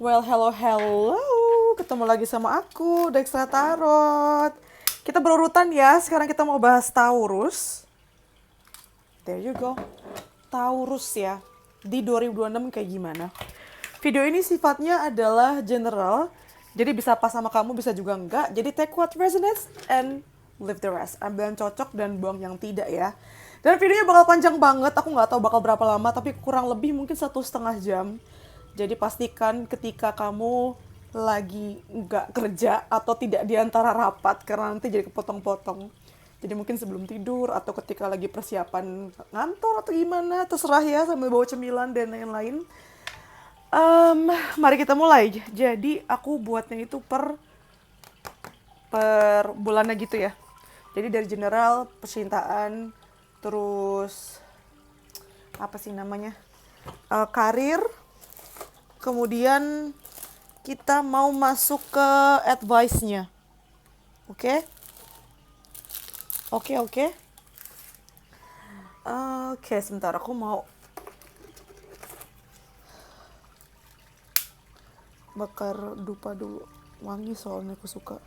Well, hello, hello. Ketemu lagi sama aku, Dextra Tarot. Kita berurutan ya, sekarang kita mau bahas Taurus. There you go. Taurus ya, di 2026 kayak gimana. Video ini sifatnya adalah general, jadi bisa pas sama kamu, bisa juga enggak. Jadi take what resonates and leave the rest. Ambil yang cocok dan buang yang tidak ya. Dan videonya bakal panjang banget, aku nggak tahu bakal berapa lama, tapi kurang lebih mungkin 1,5 jam. Jadi pastikan ketika kamu lagi nggak kerja atau tidak di antara rapat, karena nanti jadi kepotong-potong. Jadi mungkin sebelum tidur atau ketika lagi persiapan ngantor atau gimana, terserah ya, sambil bawa cemilan dan lain-lain. Mari kita mulai. Jadi aku buatnya itu per bulannya gitu ya. Jadi dari general, percintaan, terus apa sih namanya, karir, kemudian kita mau masuk ke advice-nya. Oke? Oke. Oke, sebentar aku mau bakar dupa dulu. Wangi soalnya aku suka.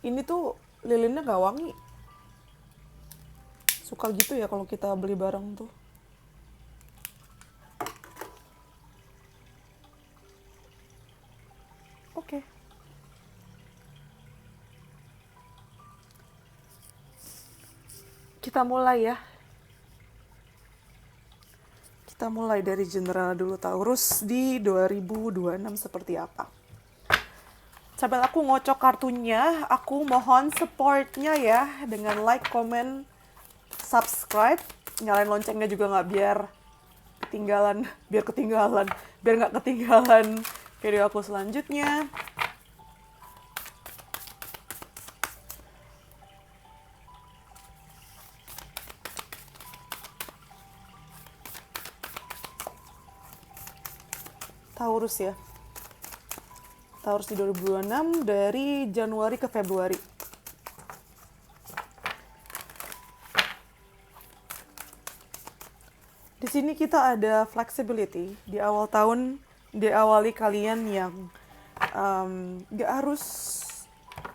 Ini tuh lilinnya gak wangi. Suka gitu ya kalau kita beli barang tuh. Oke. Kita mulai ya. Kita mulai dari general dulu, Taurus di 2026 seperti apa. Sambil aku ngocok kartunya, aku mohon supportnya ya dengan like, comment, subscribe, nyalain loncengnya juga nggak biar nggak ketinggalan video aku selanjutnya. Taurus ya. Taurus di 2026 dari Januari ke Februari. Di sini kita ada flexibility di awal tahun, diawali kalian yang gak harus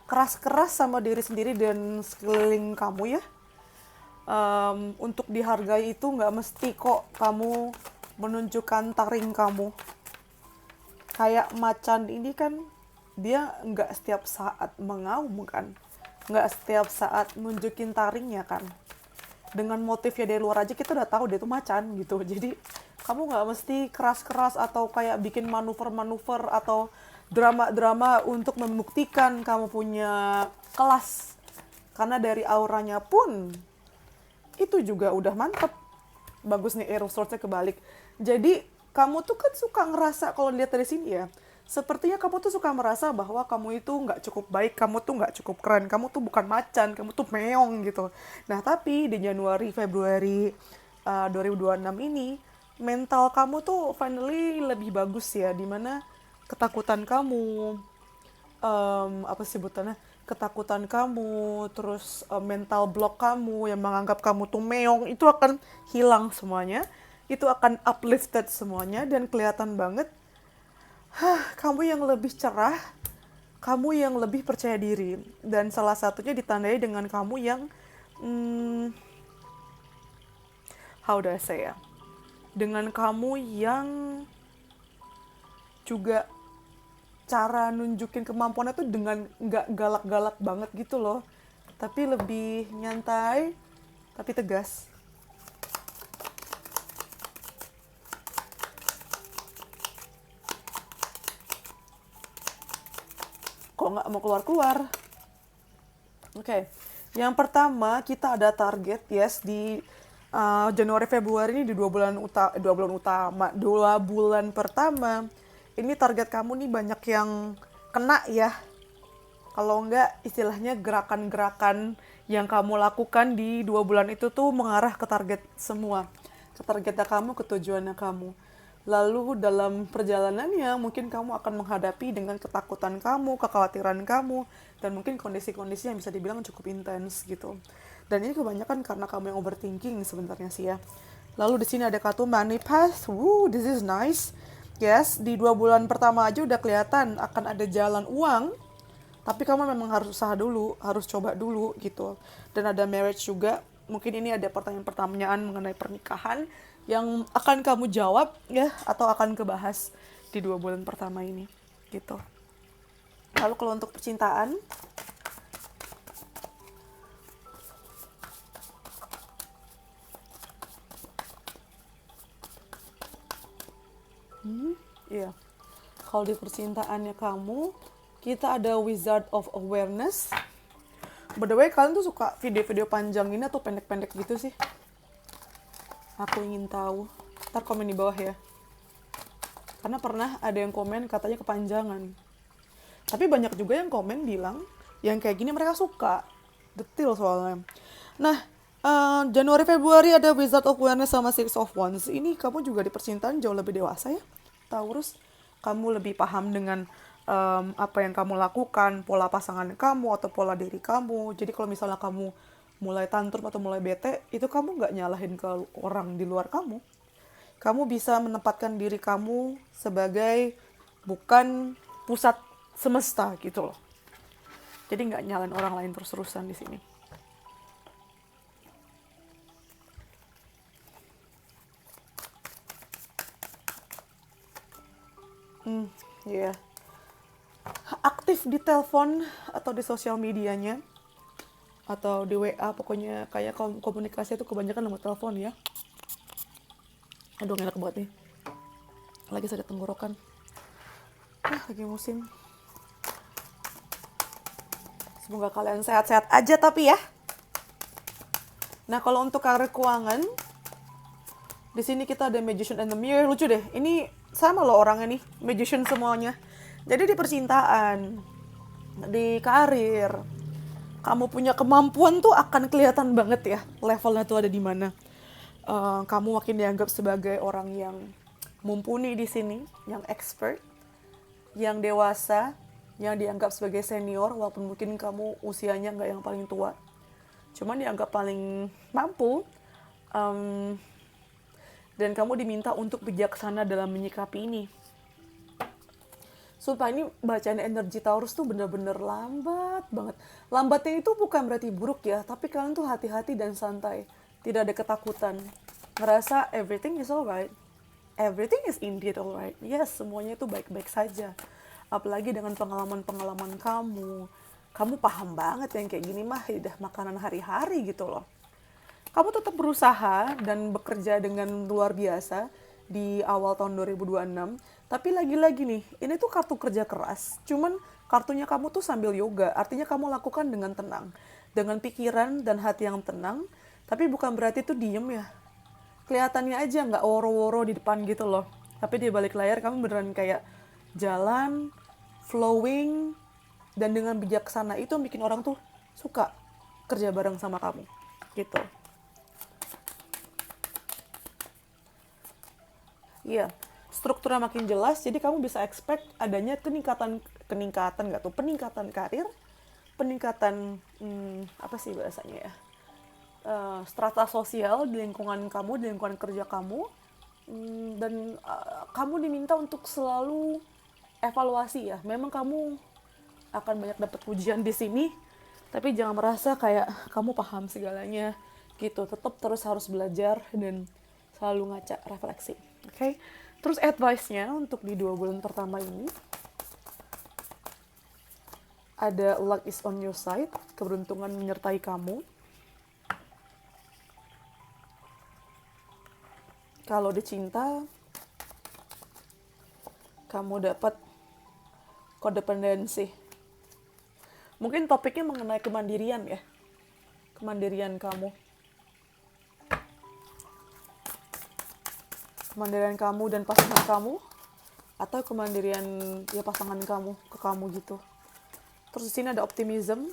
keras-keras sama diri sendiri dan sekeliling kamu ya. Untuk dihargai itu gak mesti kok kamu menunjukkan taring kamu. Kayak macan ini kan dia nggak setiap saat mengaum kan, nggak setiap saat nunjukin taringnya kan. Dengan motifnya dari luar aja kita udah tahu dia tuh macan gitu. Jadi kamu nggak mesti keras-keras atau kayak bikin manuver-manuver atau drama-drama untuk membuktikan kamu punya kelas. Karena dari auranya pun itu juga udah mantep. Bagus nih, Aero Swords-nya kebalik. Jadi kamu tuh kan suka ngerasa kalau lihat dari sini ya, sepertinya kamu tuh suka merasa bahwa kamu itu nggak cukup baik, kamu tuh nggak cukup keren, kamu tuh bukan macan, kamu tuh meong gitu. Nah tapi di Januari, Februari 2026 ini, mental kamu tuh finally lebih bagus ya, dimana ketakutan kamu, apa sebutannya, ketakutan kamu, terus mental block kamu yang menganggap kamu tuh meong, itu akan hilang semuanya. Itu akan uplifted semuanya dan kelihatan banget kamu yang lebih cerah, kamu yang lebih percaya diri. Dan salah satunya ditandai dengan kamu yang how do I say ya, dengan kamu yang juga cara nunjukin kemampuannya tuh dengan nggak galak-galak banget gitu loh, tapi lebih nyantai tapi tegas. Kok nggak mau keluar-keluar. Oke. Yang pertama kita ada target yes di Januari Februari ini di 2 bulan pertama. Ini target kamu nih banyak yang kena ya. Kalau enggak istilahnya gerakan-gerakan yang kamu lakukan di 2 bulan itu tuh mengarah ke target semua. Ke targetnya kamu, ke tujuannya kamu. Lalu dalam perjalanannya mungkin kamu akan menghadapi dengan ketakutan kamu, kekhawatiran kamu, dan mungkin kondisi-kondisi yang bisa dibilang cukup intens gitu. Dan ini kebanyakan karena kamu yang overthinking sebenarnya sih ya. Lalu di sini ada kartu manifest. This is nice. Yes, di 2 bulan pertama aja udah kelihatan akan ada jalan uang, tapi kamu memang harus usaha dulu, harus coba dulu gitu. Dan ada marriage juga. Mungkin ini ada pertanyaan-pertanyaan mengenai pernikahan yang akan kamu jawab ya, atau akan kebahas di 2 bulan pertama ini gitu. Lalu kalau untuk percintaan, iya. Kalau di percintaannya kamu, kita ada Wizard of Awareness. By the way, kalian tuh suka video-video panjang ini atau pendek-pendek gitu sih? Aku ingin tahu. Ntar komen di bawah ya. Karena pernah ada yang komen katanya kepanjangan. Tapi banyak juga yang komen bilang yang kayak gini mereka suka. Detail soalnya. Nah, Januari Februari ada Wizard of Awareness sama Six of Wands. Ini kamu juga di percintaan jauh lebih dewasa ya. Taurus, kamu lebih paham dengan apa yang kamu lakukan, pola pasangan kamu atau pola diri kamu. Jadi kalau misalnya kamu mulai tantrum atau mulai bete, itu kamu nggak nyalahin ke orang di luar kamu. Kamu bisa menempatkan diri kamu sebagai bukan pusat semesta gitu loh. Jadi nggak nyalain orang lain terus-terusan di sini. Iya. Aktif di telepon atau di sosial medianya atau di WA, pokoknya kayak komunikasi itu kebanyakan lewat telepon ya. Aduh, enak banget nih. Lagi sakit tenggorokan. Lagi musim. Semoga kalian sehat-sehat aja tapi ya. Nah, kalau untuk karir keuangan, di sini kita ada Magician and the Mirror. Lucu deh. Ini sama loh orangnya nih, Magician semuanya. Jadi di percintaan, di karir, kamu punya kemampuan tuh akan kelihatan banget ya levelnya tuh ada di mana. Kamu makin dianggap sebagai orang yang mumpuni di sini, yang expert, yang dewasa, yang dianggap sebagai senior, walaupun mungkin kamu usianya nggak yang paling tua, cuman dianggap paling mampu, dan kamu diminta untuk bijaksana dalam menyikapi ini. Sumpah ini bacaan energi Taurus tuh bener-bener lambat banget. Lambatnya itu bukan berarti buruk ya, tapi kalian tuh hati-hati dan santai. Tidak ada ketakutan. Ngerasa everything is alright. Everything is indeed alright. Yes, semuanya itu baik-baik saja. Apalagi dengan pengalaman-pengalaman kamu. Kamu paham banget yang kayak gini mah udah makanan hari-hari gitu loh. Kamu tetap berusaha dan bekerja dengan luar biasa di awal tahun 2026. Tapi lagi-lagi nih, ini tuh kartu kerja keras. Cuman kartunya kamu tuh sambil yoga. Artinya kamu lakukan dengan tenang. Dengan pikiran dan hati yang tenang. Tapi bukan berarti tuh diem ya. Kelihatannya aja nggak woro-woro di depan gitu loh. Tapi di balik layar kamu beneran kayak jalan, flowing, dan dengan bijaksana. Itu yang bikin orang tuh suka kerja bareng sama kamu. Gitu. Iya. Strukturnya makin jelas, jadi kamu bisa expect adanya peningkatan karir, peningkatan apa sih bahasanya ya, strata sosial di lingkungan kamu, di lingkungan kerja kamu, dan kamu diminta untuk selalu evaluasi ya. Memang kamu akan banyak dapat pujian di sini, tapi jangan merasa kayak kamu paham segalanya gitu. Tetap terus harus belajar dan selalu ngaca, refleksi. Oke? Terus advice-nya untuk di 2 bulan pertama ini, ada luck is on your side, keberuntungan menyertai kamu. Kalau di cinta, kamu dapat kodependensi. Mungkin topiknya mengenai kemandirian ya, kemandirian kamu. Kemandirian kamu dan pasangan kamu, atau kemandirian ya pasangan kamu ke kamu gitu. Terus di sini ada optimism,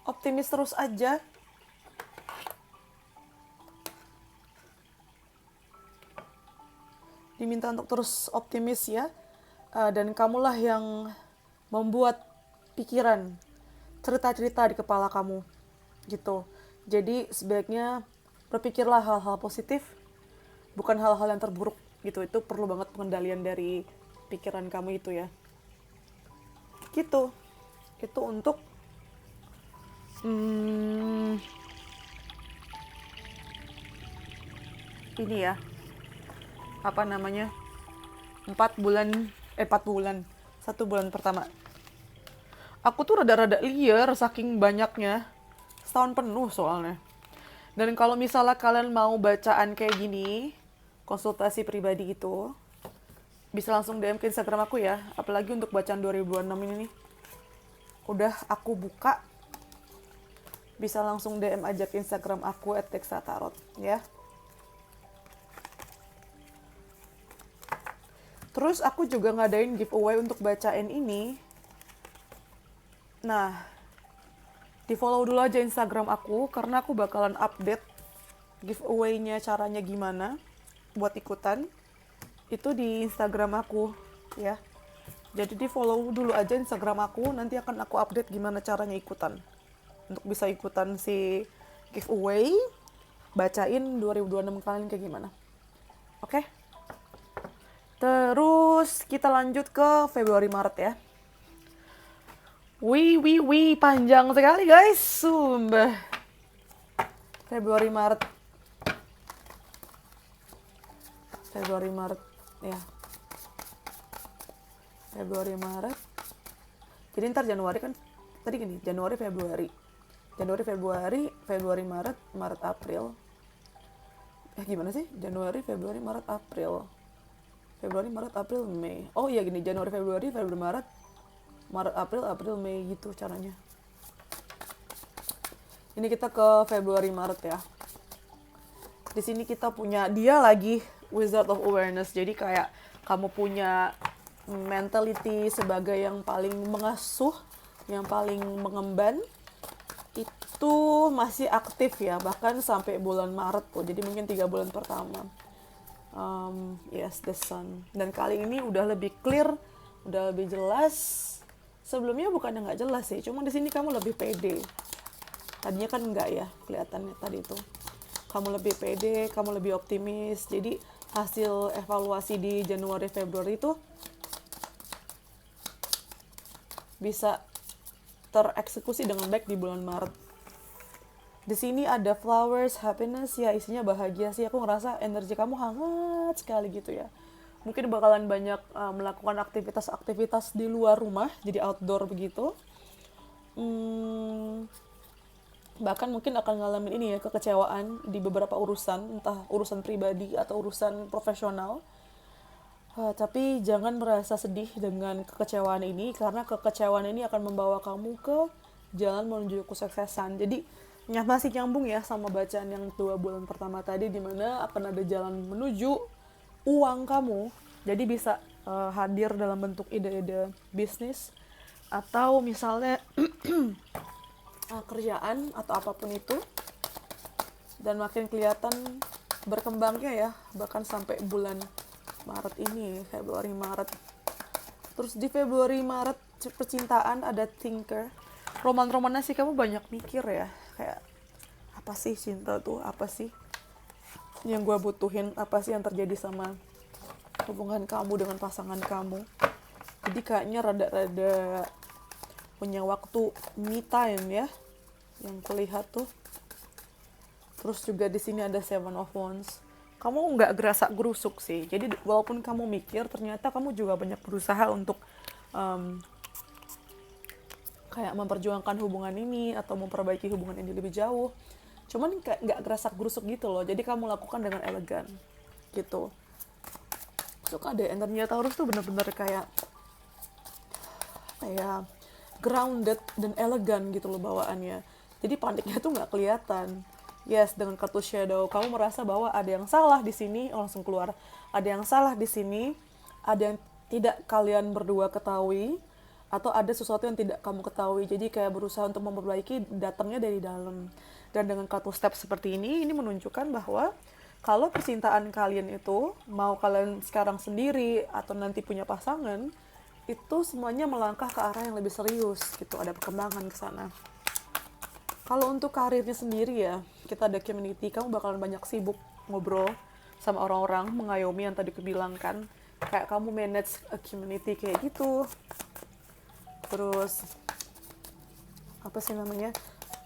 optimis terus aja. Diminta untuk terus optimis ya, dan kamulah yang membuat pikiran, cerita-cerita di kepala kamu gitu. Jadi sebaiknya berpikirlah hal-hal positif, bukan hal-hal yang terburuk gitu. Itu perlu banget pengendalian dari pikiran kamu itu ya, gitu. Itu untuk ini ya, apa namanya, 1 bulan pertama. Aku tuh rada-rada liar saking banyaknya, setahun penuh soalnya. Dan kalau misalnya kalian mau bacaan kayak gini, konsultasi pribadi itu, bisa langsung DM ke Instagram aku ya. Apalagi untuk bacaan 2026 ini nih, udah aku buka, bisa langsung DM aja ke Instagram aku @texatarot ya. Terus aku juga ngadain giveaway untuk bacaan ini. Nah, di follow dulu aja Instagram aku, karena aku bakalan update giveaway-nya caranya gimana buat ikutan. Itu di Instagram aku ya. Jadi di follow dulu aja Instagram aku, nanti akan aku update gimana caranya ikutan. Untuk bisa ikutan si giveaway, bacain 2026 kalian kayak gimana. Oke? Terus kita lanjut ke Februari Maret ya. Wih, panjang sekali guys, sumpah. Februari Maret ya. Februari Maret. Jadi ntar Januari kan tadi gini, Januari Februari Maret April. Gimana sih? Januari Februari Maret April, Mei. Oh iya gini, Januari Februari Maret April Mei gitu caranya. Ini kita ke Februari Maret ya. Di sini kita punya dia lagi, Wizard of Awareness. Jadi kayak kamu punya mentality sebagai yang paling mengasuh, yang paling mengemban, itu masih aktif ya, bahkan sampai bulan Maret tuh. Jadi mungkin 3 bulan pertama. Yes, the sun. Dan kali ini udah lebih clear, udah lebih jelas. Sebelumnya bukannya nggak jelas sih, cuma di sini kamu lebih pede. Tadinya kan enggak ya, kelihatannya tadi itu. Kamu lebih pede, kamu lebih optimis. Jadi hasil evaluasi di Januari Februari itu bisa tereksekusi dengan baik di bulan Maret. Di sini ada flowers, happiness, ya isinya bahagia sih. Aku ngerasa energi kamu hangat sekali gitu ya. Mungkin bakalan banyak melakukan aktivitas-aktivitas di luar rumah, jadi outdoor begitu. Bahkan mungkin akan ngalamin ini ya, kekecewaan di beberapa urusan, entah urusan pribadi atau urusan profesional. Tapi jangan merasa sedih dengan kekecewaan ini, karena kekecewaan ini akan membawa kamu ke jalan menuju kesuksesan. Jadi masih nyambung ya sama bacaan yang 2 bulan pertama tadi, dimana akan ada jalan menuju uang kamu. Jadi bisa hadir dalam bentuk ide-ide bisnis, atau misalnya kerjaan atau apapun itu, dan makin kelihatan berkembangnya ya, bahkan sampai bulan Maret ini, Februari Maret. Terus di Februari Maret percintaan ada thinker. Roman-romannya sih kamu banyak mikir ya, kayak apa sih cinta tuh, apa sih yang gue butuhin, apa sih yang terjadi sama hubungan kamu dengan pasangan kamu. Jadi kayaknya rada-rada punya waktu me time ya, yang kulihat tuh. Terus juga di sini ada Seven of Wands. Kamu nggak gerasa gerusuk sih. Jadi walaupun kamu mikir, ternyata kamu juga banyak berusaha untuk kayak memperjuangkan hubungan ini atau memperbaiki hubungan ini lebih jauh. Cuman kayak nggak gerasa gerusuk gitu loh. Jadi kamu lakukan dengan elegan gitu. Suka ada energinya Taurus tuh bener-bener kayak grounded dan elegan gitu loh bawaannya. Jadi paniknya tuh nggak kelihatan. Yes, dengan kartu shadow kamu merasa bahwa ada yang salah di sini, langsung keluar. Ada yang salah di sini, ada yang tidak kalian berdua ketahui, atau ada sesuatu yang tidak kamu ketahui. Jadi kayak berusaha untuk memperbaiki, datangnya dari dalam. Dan dengan kartu step seperti ini menunjukkan bahwa kalau percintaan kalian itu, mau kalian sekarang sendiri atau nanti punya pasangan, itu semuanya melangkah ke arah yang lebih serius gitu, ada perkembangan ke sana. Kalau untuk karirnya sendiri ya, kita ada community, kamu bakalan banyak sibuk ngobrol sama orang-orang, mengayomi yang tadi kebilang kan, kayak kamu manage a community kayak gitu. Terus apa sih namanya,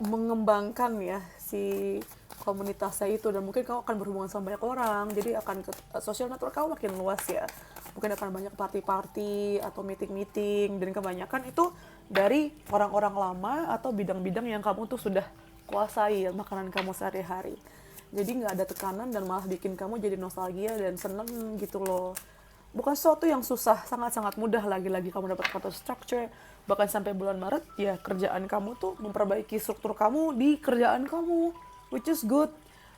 mengembangkan ya si komunitasnya itu, dan mungkin kamu akan berhubungan sama banyak orang, jadi akan social network kamu makin luas ya, mungkin akan banyak party-party atau meeting-meeting, dan kebanyakan itu dari orang-orang lama atau bidang-bidang yang kamu tuh sudah kuasai ya, makanan kamu sehari-hari. Jadi nggak ada tekanan dan malah bikin kamu jadi nostalgia dan seneng gitu loh. Bukan sesuatu yang susah, sangat-sangat mudah. Lagi-lagi kamu dapat kartu structure, bahkan sampai bulan Maret ya kerjaan kamu tuh memperbaiki struktur kamu di kerjaan kamu, which is good.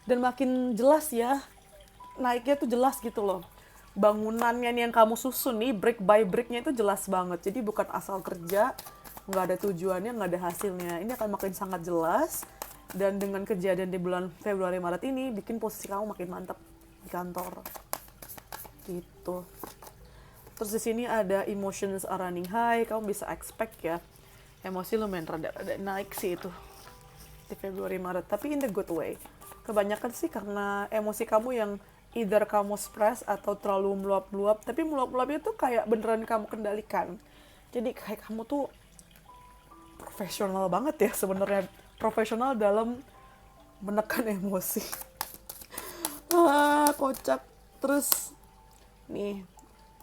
Dan makin jelas ya, naiknya tuh jelas gitu loh. Bangunannya nih yang kamu susun nih, brick by bricknya itu jelas banget. Jadi bukan asal kerja, nggak ada tujuannya, nggak ada hasilnya. Ini akan makin sangat jelas. Dan dengan kejadian di bulan Februari Maret ini, bikin posisi kamu makin mantap di kantor. Gitu. Terus di sini ada emotions are running high, kamu bisa expect ya emosi lumayan rada naik sih itu di Februari Maret, tapi in the good way. Kebanyakan sih karena emosi kamu yang either kamu stress atau terlalu meluap-luap, tapi meluap-luapnya tuh kayak beneran kamu kendalikan. Jadi kayak kamu tuh profesional banget ya sebenarnya, profesional dalam menekan emosi. Kocak. Terus nih,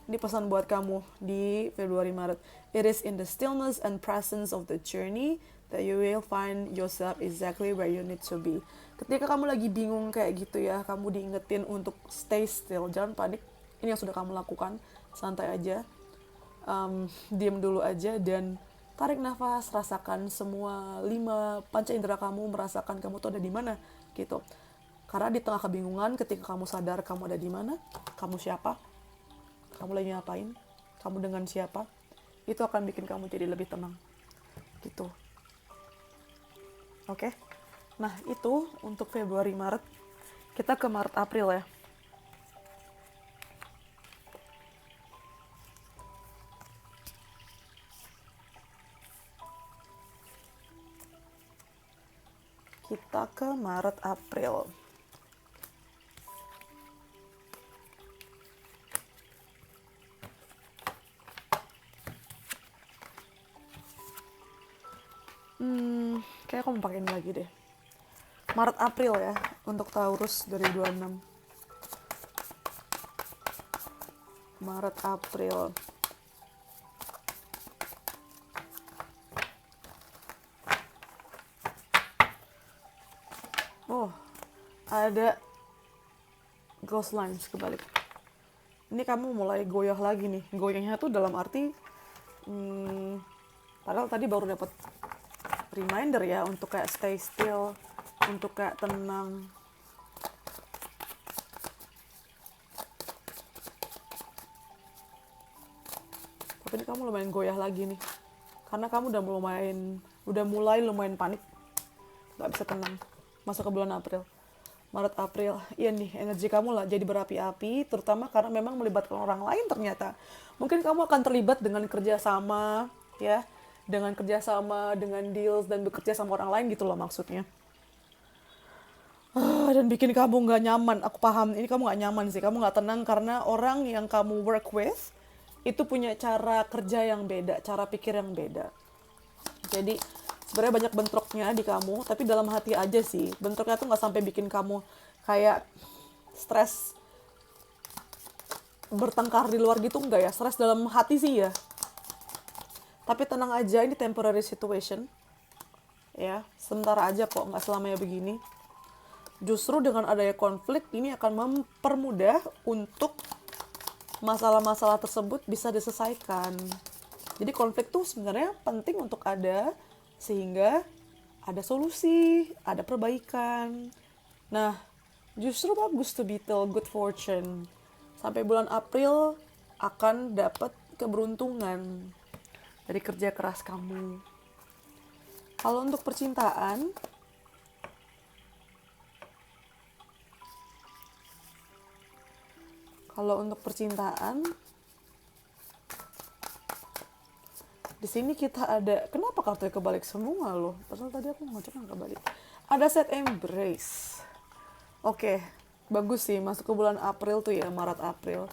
ini pesan buat kamu di Februari Maret. It is in the stillness and presence of the journey that you will find yourself exactly where you need to be. Ketika kamu lagi bingung kayak gitu ya, kamu diingetin untuk stay still, jangan panik. Ini yang sudah kamu lakukan, santai aja, diam dulu aja dan tarik nafas, rasakan semua 5 panca indera kamu, merasakan kamu tuh ada di mana gitu. Karena di tengah kebingungan, ketika kamu sadar kamu ada di mana, kamu siapa, kamu lagi ngapain, kamu dengan siapa, itu akan bikin kamu jadi lebih tenang gitu. Oke? Nah itu untuk Februari Maret. Kita ke Maret April ya. Kita ke Maret April. Kayak aku mau pakai ini lagi deh. Maret April ya untuk Taurus 2026. Maret April. Oh, ada ghost lines kebalik. Ini kamu mulai goyah lagi nih. Goyahnya tuh dalam arti padahal tadi baru dapat reminder ya untuk kayak stay still, untuk kayak tenang. Tapi ini kamu lumayan goyah lagi nih, karena kamu udah mulai lumayan panik, nggak bisa tenang. Masuk ke bulan April, Maret April, iya nih energi kamu lah jadi berapi-api, terutama karena memang melibatkan orang lain ternyata. Mungkin kamu akan terlibat dengan kerjasama ya, dengan kerjasama, dengan deals, dan bekerja sama orang lain gitu loh maksudnya. Dan bikin kamu nggak nyaman. Aku paham, ini kamu nggak nyaman sih, kamu nggak tenang karena orang yang kamu work with itu punya cara kerja yang beda, cara pikir yang beda. Jadi sebenarnya banyak bentroknya di kamu, tapi dalam hati aja sih. Bentroknya tuh nggak sampai bikin kamu kayak stres bertengkar di luar gitu, enggak ya. Stres dalam hati sih ya. Tapi tenang aja, ini temporary situation. Ya, sementara aja kok, nggak selamanya begini. Justru dengan adanya konflik, ini akan mempermudah untuk masalah-masalah tersebut bisa diselesaikan. Jadi konflik tuh sebenarnya penting untuk ada, sehingga ada solusi, ada perbaikan. Nah, justru bagus to be tell good fortune. Sampai bulan April akan dapat keberuntungan dari kerja keras kamu. Kalau untuk percintaan, di sini kita ada, kenapa kartunya kebalik semua loh? Padahal tadi aku ngecek nggak kebalik. Ada set embrace. Oke, Bagus sih, masuk ke bulan April tuh ya, Maret April.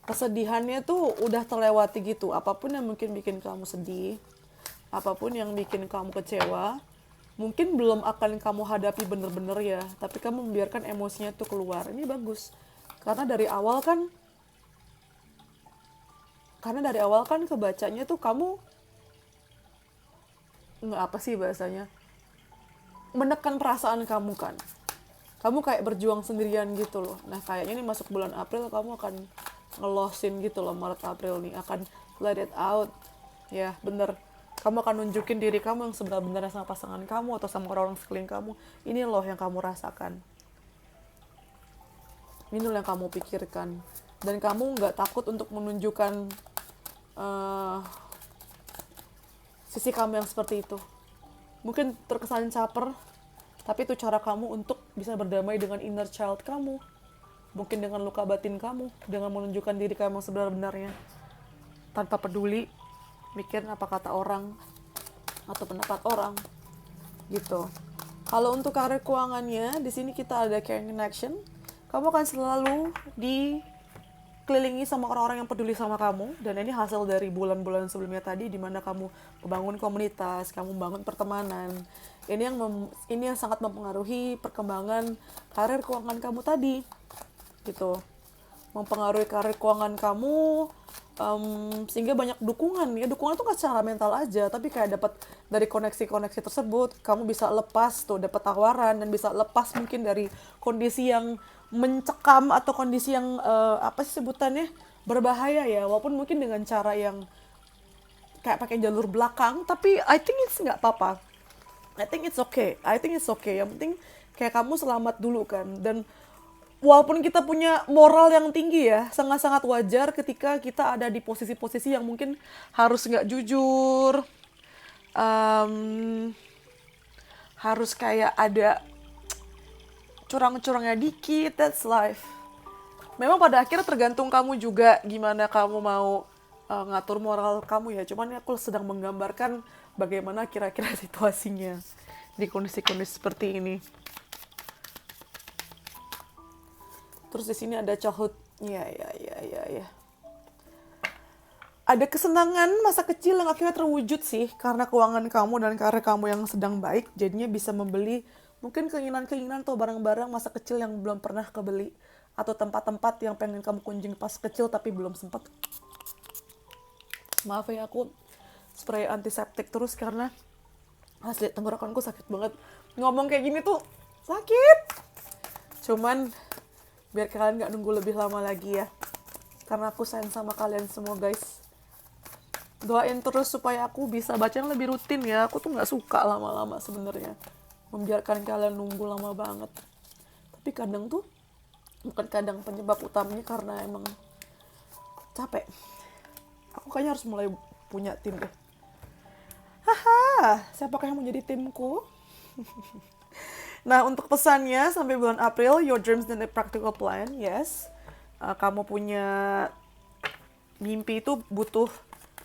Kesedihannya tuh udah terlewati gitu. Apapun yang mungkin bikin kamu sedih, apapun yang bikin kamu kecewa, mungkin belum akan kamu hadapi bener-bener ya, tapi kamu membiarkan emosinya tuh keluar. Ini bagus. Karena dari awal kan, kebacanya tuh kamu nggak apa sih bahasanya, menekan perasaan kamu kan. Kamu kayak berjuang sendirian gitu loh. Nah kayaknya nih masuk bulan April kamu akan ngelosin gitu loh, Maret April nih akan let it out. Ya bener, kamu akan nunjukin diri kamu yang sebenarnya sama pasangan kamu atau sama orang-orang sekeliling kamu. Ini loh yang kamu rasakan, ini loh yang kamu pikirkan. Dan kamu nggak takut untuk menunjukkan eh, sisi kamu yang seperti itu. Mungkin terkesan caper, tapi itu cara kamu untuk bisa berdamai dengan inner child kamu. Mungkin dengan luka batin kamu, dengan menunjukkan diri kamu sebenarnya. Tanpa peduli mikirin apa kata orang atau pendapat orang gitu. Kalau untuk karir keuangannya, di sini kita ada caring connection. Kamu akan selalu dikelilingi sama orang-orang yang peduli sama kamu, dan ini hasil dari bulan-bulan sebelumnya tadi di mana kamu membangun komunitas, kamu membangun pertemanan. Ini yang sangat mempengaruhi perkembangan karir keuangan kamu tadi gitu. Mempengaruhi karir keuangan kamu, sehingga banyak dukungan ya. Dukungan itu kan secara mental aja, tapi kayak dapat dari koneksi-koneksi tersebut kamu bisa lepas tuh, dapat tawaran dan bisa lepas mungkin dari kondisi yang mencekam atau kondisi yang apa sih sebutannya, berbahaya ya, walaupun mungkin dengan cara yang kayak pakai jalur belakang, tapi I think it's nggak apa-apa. I think it's okay. Yang penting kayak kamu selamat dulu kan. Dan walaupun kita punya moral yang tinggi ya, sangat-sangat wajar ketika kita ada di posisi-posisi yang mungkin harus nggak jujur, em, harus kayak ada curang-curangnya dikit. That's life. Memang pada akhirnya tergantung kamu juga gimana kamu mau ngatur moral kamu ya. Cuman aku sedang menggambarkan bagaimana kira-kira situasinya di kondisi-kondisi seperti ini. Terus di sini ada childhood, ya. Ada kesenangan masa kecil yang akhirnya terwujud sih karena keuangan kamu dan karir kamu yang sedang baik, jadinya bisa membeli mungkin keinginan-keinginan atau barang-barang masa kecil yang belum pernah kebeli, atau tempat-tempat yang pengen kamu kunjungi pas kecil tapi belum sempat. Maaf ya, aku spray antiseptik terus karena asli tenggorokanku sakit banget. Ngomong kayak gini tuh sakit. Cuman biar kalian gak nunggu lebih lama lagi ya, karena aku sayang sama kalian semua guys. Doain terus supaya aku bisa baca yang lebih rutin ya. Aku tuh gak suka lama-lama sebenarnya, membiarkan kalian nunggu lama banget. Tapi kadang tuh, bukan kadang, penyebab utamanya karena emang capek. Aku kayaknya harus mulai punya tim deh. Haha, siapakah yang mau jadi timku? Nah, untuk pesannya sampai bulan April, your dreams and a practical plan, yes. Kamu punya mimpi itu butuh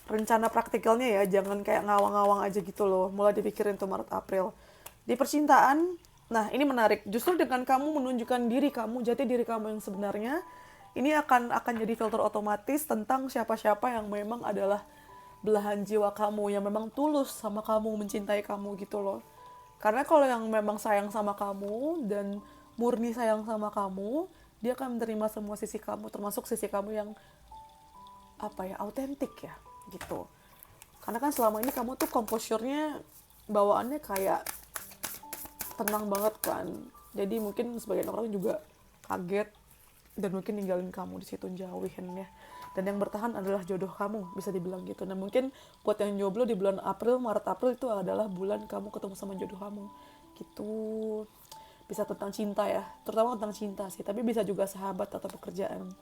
rencana praktikalnya ya, jangan kayak ngawang-ngawang aja gitu loh. Mulai dipikirin tuh Maret April. Di percintaan, nah ini menarik. Justru dengan kamu menunjukkan diri kamu, jati diri kamu yang sebenarnya, ini akan jadi filter otomatis tentang siapa-siapa yang memang adalah belahan jiwa kamu, yang memang tulus sama kamu, mencintai kamu gitu loh. Karena kalau yang memang sayang sama kamu dan murni sayang sama kamu, dia akan menerima semua sisi kamu, termasuk sisi kamu yang autentik ya gitu. Karena kan selama ini kamu tuh composure-nya, bawaannya kayak tenang banget kan. Jadi mungkin sebagian orang juga kaget dan mungkin ninggalin kamu di situ, jauhin ya. Dan yang bertahan adalah jodoh kamu, bisa dibilang gitu. Nah mungkin buat yang jomblo di bulan Maret April itu adalah bulan kamu ketemu sama jodoh kamu gitu. Bisa tentang cinta ya, terutama tentang cinta sih, tapi bisa juga sahabat atau pekerjaan.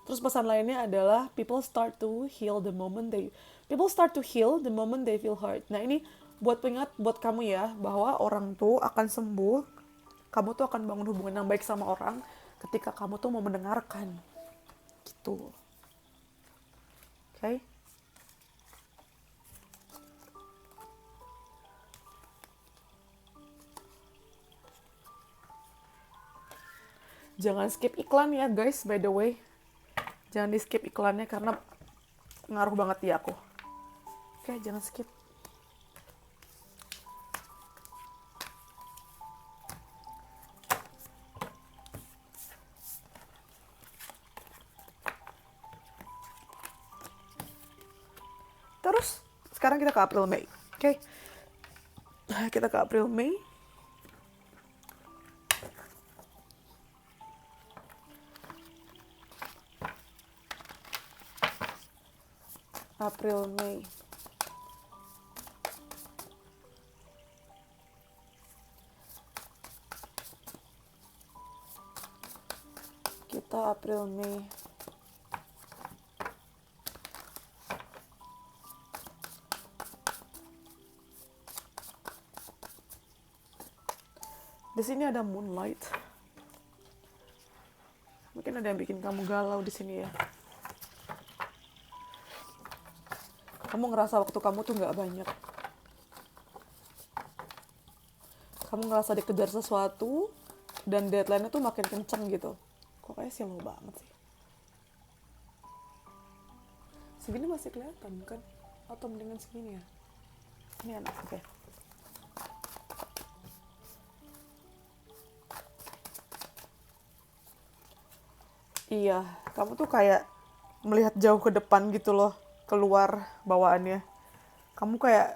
Terus pesan lainnya adalah people start to heal the moment they feel hurt. Nah ini buat pengingat buat kamu ya, bahwa orang tuh akan sembuh, kamu tuh akan bangun hubungan yang baik sama orang ketika kamu tuh mau mendengarkan gitu. Okay? Jangan skip iklan ya guys, by the way. Jangan di skip iklannya karena ngaruh banget di aku. Oke, jangan skip. Terus sekarang kita ke April Mei. Oke. Kita ke April Mei. April Mei. Kita April Mei. Di sini ada moonlight. Mungkin ada yang bikin kamu galau di sini ya. Kamu ngerasa waktu kamu tuh nggak banyak. Kamu ngerasa dikejar sesuatu dan deadline-nya tuh makin kenceng gitu. Kok kayak slow banget sih. Segini masih kelihatan kan? Atau mendingan segini ya? Ini enak, oke. Iya, kamu tuh kayak melihat jauh ke depan gitu loh, keluar bawaannya. Kamu kayak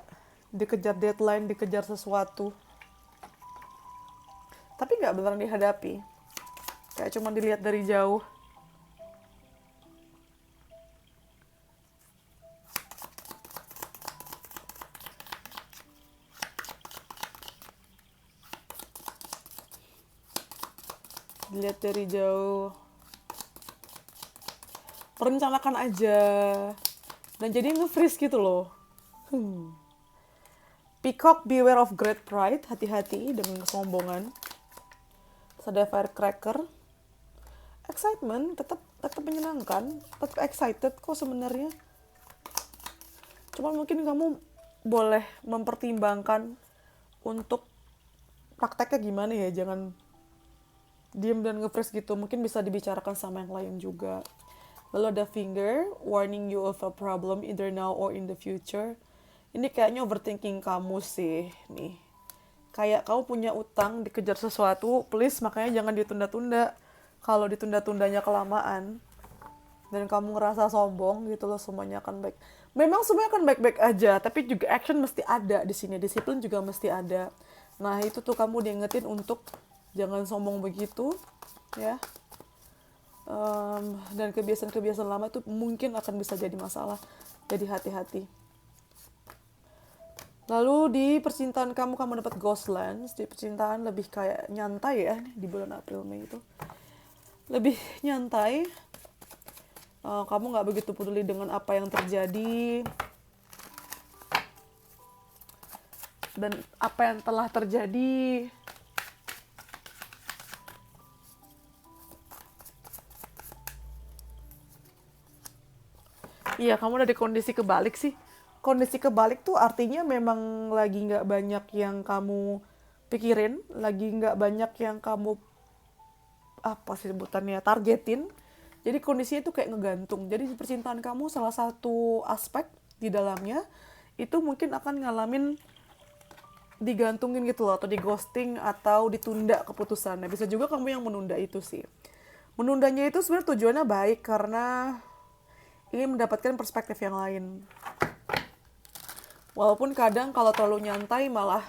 dikejar deadline, dikejar sesuatu. Tapi nggak beneran dihadapi. Kayak cuma dilihat dari jauh. Dilihat dari jauh. Perencanakan aja. Dan jadi nge-freeze gitu loh. Peacock, beware of great pride. Hati-hati dengan kesombongan. Ada firecracker. Excitement, tetap menyenangkan. Tetap excited kok sebenarnya. Cuma mungkin kamu boleh mempertimbangkan untuk prakteknya gimana ya. Jangan diem dan nge-freeze gitu. Mungkin bisa dibicarakan sama yang lain juga. Lalu ada finger, warning you of a problem either now or in the future. Ini kayaknya overthinking kamu sih, nih. Kayak kamu punya utang, dikejar sesuatu, please makanya jangan ditunda-tunda. Kalau ditunda-tundanya kelamaan, dan kamu ngerasa sombong gitu loh, semuanya akan baik. Memang semuanya akan baik-baik aja, tapi juga action mesti ada di sini, disiplin juga mesti ada. Nah itu tuh kamu diingetin untuk jangan sombong begitu, ya. Dan kebiasaan-kebiasaan lama itu mungkin akan bisa jadi masalah. Jadi hati-hati. Lalu di percintaan kamu dapat Ghostlands. Di percintaan lebih kayak nyantai ya di bulan April Mei itu. Lebih nyantai. Kamu nggak begitu peduli dengan apa yang terjadi. Dan apa yang telah terjadi. Iya, kamu udah di kondisi kebalik sih. Kondisi kebalik tuh artinya memang lagi nggak banyak yang kamu pikirin, lagi nggak banyak yang kamu apa sih sebutannya targetin. Jadi kondisinya tuh kayak ngegantung. Jadi percintaan kamu salah satu aspek di dalamnya itu mungkin akan ngalamin digantungin gitu loh, atau di ghosting atau ditunda keputusannya. Bisa juga kamu yang menunda itu sih. Menundanya itu sebenarnya tujuannya baik karena ingin mendapatkan perspektif yang lain. Walaupun kadang kalau terlalu nyantai malah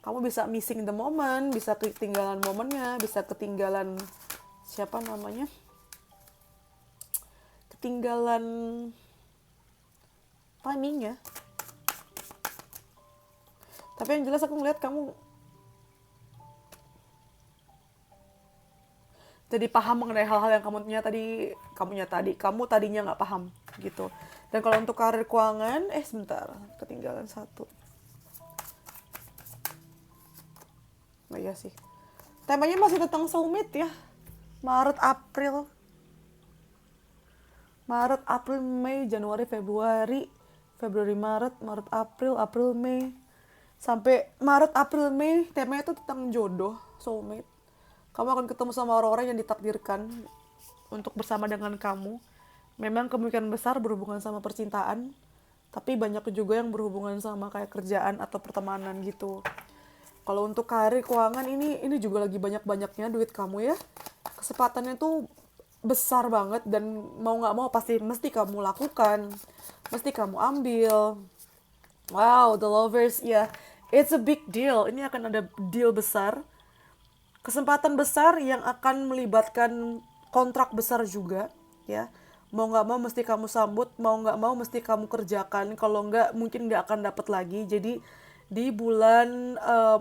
kamu bisa missing the moment, bisa ketinggalan momennya, bisa ketinggalan siapa namanya? Ketinggalan timingnya. Tapi yang jelas aku ngeliat kamu jadi paham mengenai hal-hal yang kamu tadinya nggak paham gitu. Dan kalau untuk karir keuangan, sebentar, ketinggalan satu. Nah iya sih. Temanya masih tentang soulmate ya. Maret, April, Mei, Januari, Februari, Maret, April, Mei. Sampai Maret, April, Mei, temanya itu tentang jodoh, soulmate. Kamu akan ketemu sama orang-orang yang ditakdirkan untuk bersama dengan kamu. Memang kemungkinan besar berhubungan sama percintaan, tapi banyak juga yang berhubungan sama kayak kerjaan atau pertemanan gitu. Kalau untuk karir keuangan ini juga lagi banyak-banyaknya duit kamu ya. Kesempatannya tuh besar banget dan mau nggak mau pasti mesti kamu lakukan, mesti kamu ambil. Wow, the lovers, ya, yeah, it's a big deal. Ini akan ada deal besar, kesempatan besar yang akan melibatkan kontrak besar juga, ya. Mau nggak mau mesti kamu sambut, mau nggak mau mesti kamu kerjakan. Kalau nggak mungkin nggak akan dapat lagi. Jadi di bulan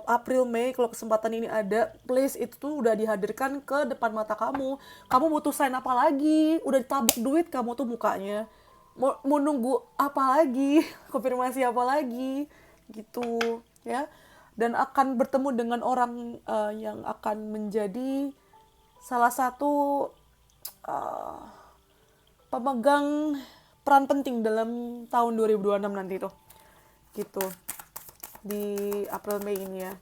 April Mei kalau kesempatan ini ada, please, itu tuh udah dihadirkan ke depan mata kamu. Kamu butuh sign apa lagi? Udah ditabuk duit kamu tuh mukanya. Mau nunggu apa lagi? Konfirmasi apa lagi? Gitu, ya. Dan akan bertemu dengan orang yang akan menjadi salah satu pemegang peran penting dalam tahun 2026 nanti tuh. Gitu. Di April Mei ini ya.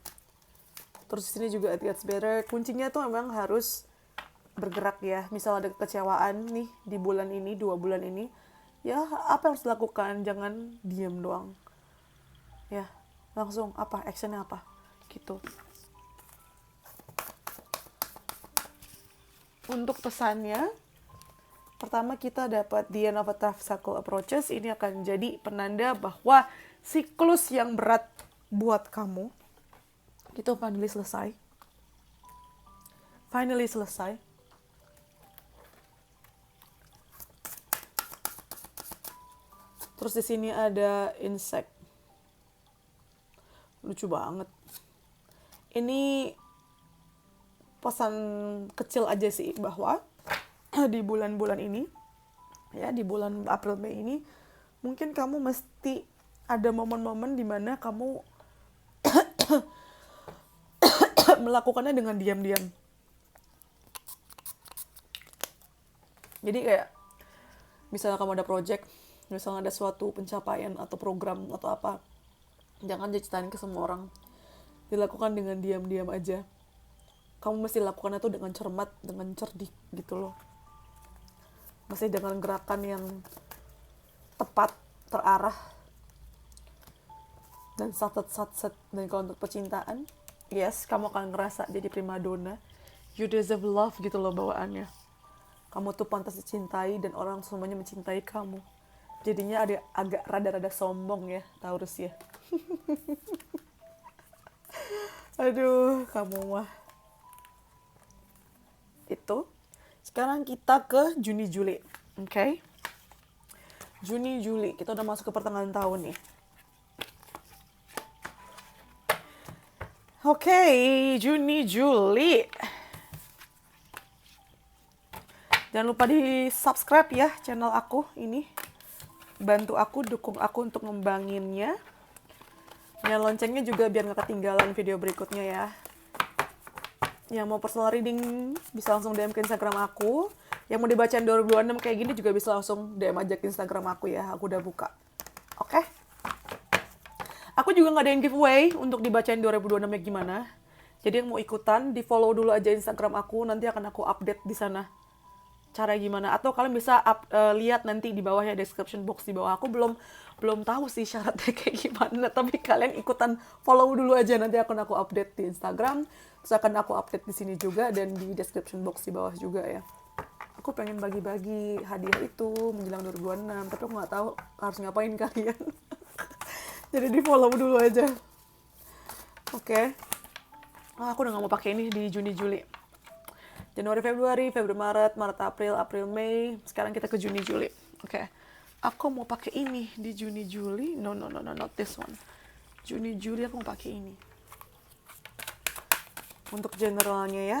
Terus di sini juga it gets better. Kuncinya tuh memang harus bergerak ya. Misal ada kekecewaan nih di bulan ini, 2 bulan ini, ya apa yang harus dilakukan? Jangan diem doang. Ya, langsung apa? Actionnya apa? Gitu. Untuk pesannya, pertama kita dapat the end of a tough cycle approaches. Ini akan jadi penanda bahwa siklus yang berat buat kamu itu finally selesai. Finally selesai. Terus di sini ada insect. Lucu banget. Ini pesan kecil aja sih bahwa di bulan-bulan ini, ya di bulan April Mei ini, mungkin kamu mesti ada momen-momen di mana kamu melakukannya dengan diam-diam. Jadi kayak misalnya kamu ada project, misalnya ada suatu pencapaian atau program atau apa, jangan diceritain ke semua orang. Dilakukan dengan diam-diam aja. Kamu mesti lakukan itu dengan cermat, dengan cerdik gitu loh. Mesti dengan gerakan yang tepat, terarah, dan sat-sat. Dan kalau untuk percintaan, yes, kamu akan ngerasa jadi primadona. You deserve love gitu loh bawaannya. Kamu tuh pantas dicintai dan orang semuanya mencintai kamu. Jadinya ada agak rada-rada sombong ya, Taurus ya. Aduh, kamu mah. Itu. Sekarang kita ke Juni-Juli. Okay? Juni-Juli. Kita udah masuk ke pertengahan tahun nih. Okay, Juni-Juli. Jangan lupa di subscribe ya channel aku ini. Bantu aku, dukung aku untuk ngembanginnya. Nyalain loncengnya juga biar gak ketinggalan video berikutnya ya. Yang mau personal reading bisa langsung DM ke Instagram aku. Yang mau dibacain 2026 kayak gini juga bisa langsung DM aja ke Instagram aku ya. Aku udah buka. Oke? Aku juga ngadain giveaway untuk dibacain 2026-nya gimana. Jadi yang mau ikutan, di follow dulu aja Instagram aku. Nanti akan aku update di sana. Cara gimana. Atau kalian bisa lihat nanti di bawah ya, description box di bawah. Aku belum tahu sih syaratnya kayak gimana. Tapi kalian ikutan follow dulu aja. Nanti akan aku update di Instagram. Terus akan aku update di sini juga dan di description box di bawah juga ya. Aku pengen bagi-bagi hadiah itu menjelang 2026, tapi aku nggak tahu harus ngapain kalian. Jadi di follow dulu aja. Oke. Aku udah nggak mau pakai ini di Juni-Juli. Januari, Februari, Maret, April, Mei. Sekarang kita ke Juni-Juli. Oke. Aku mau pakai ini di Juni-Juli. No, not this one. Juni-Juli aku mau pakai ini. Untuk generalnya ya.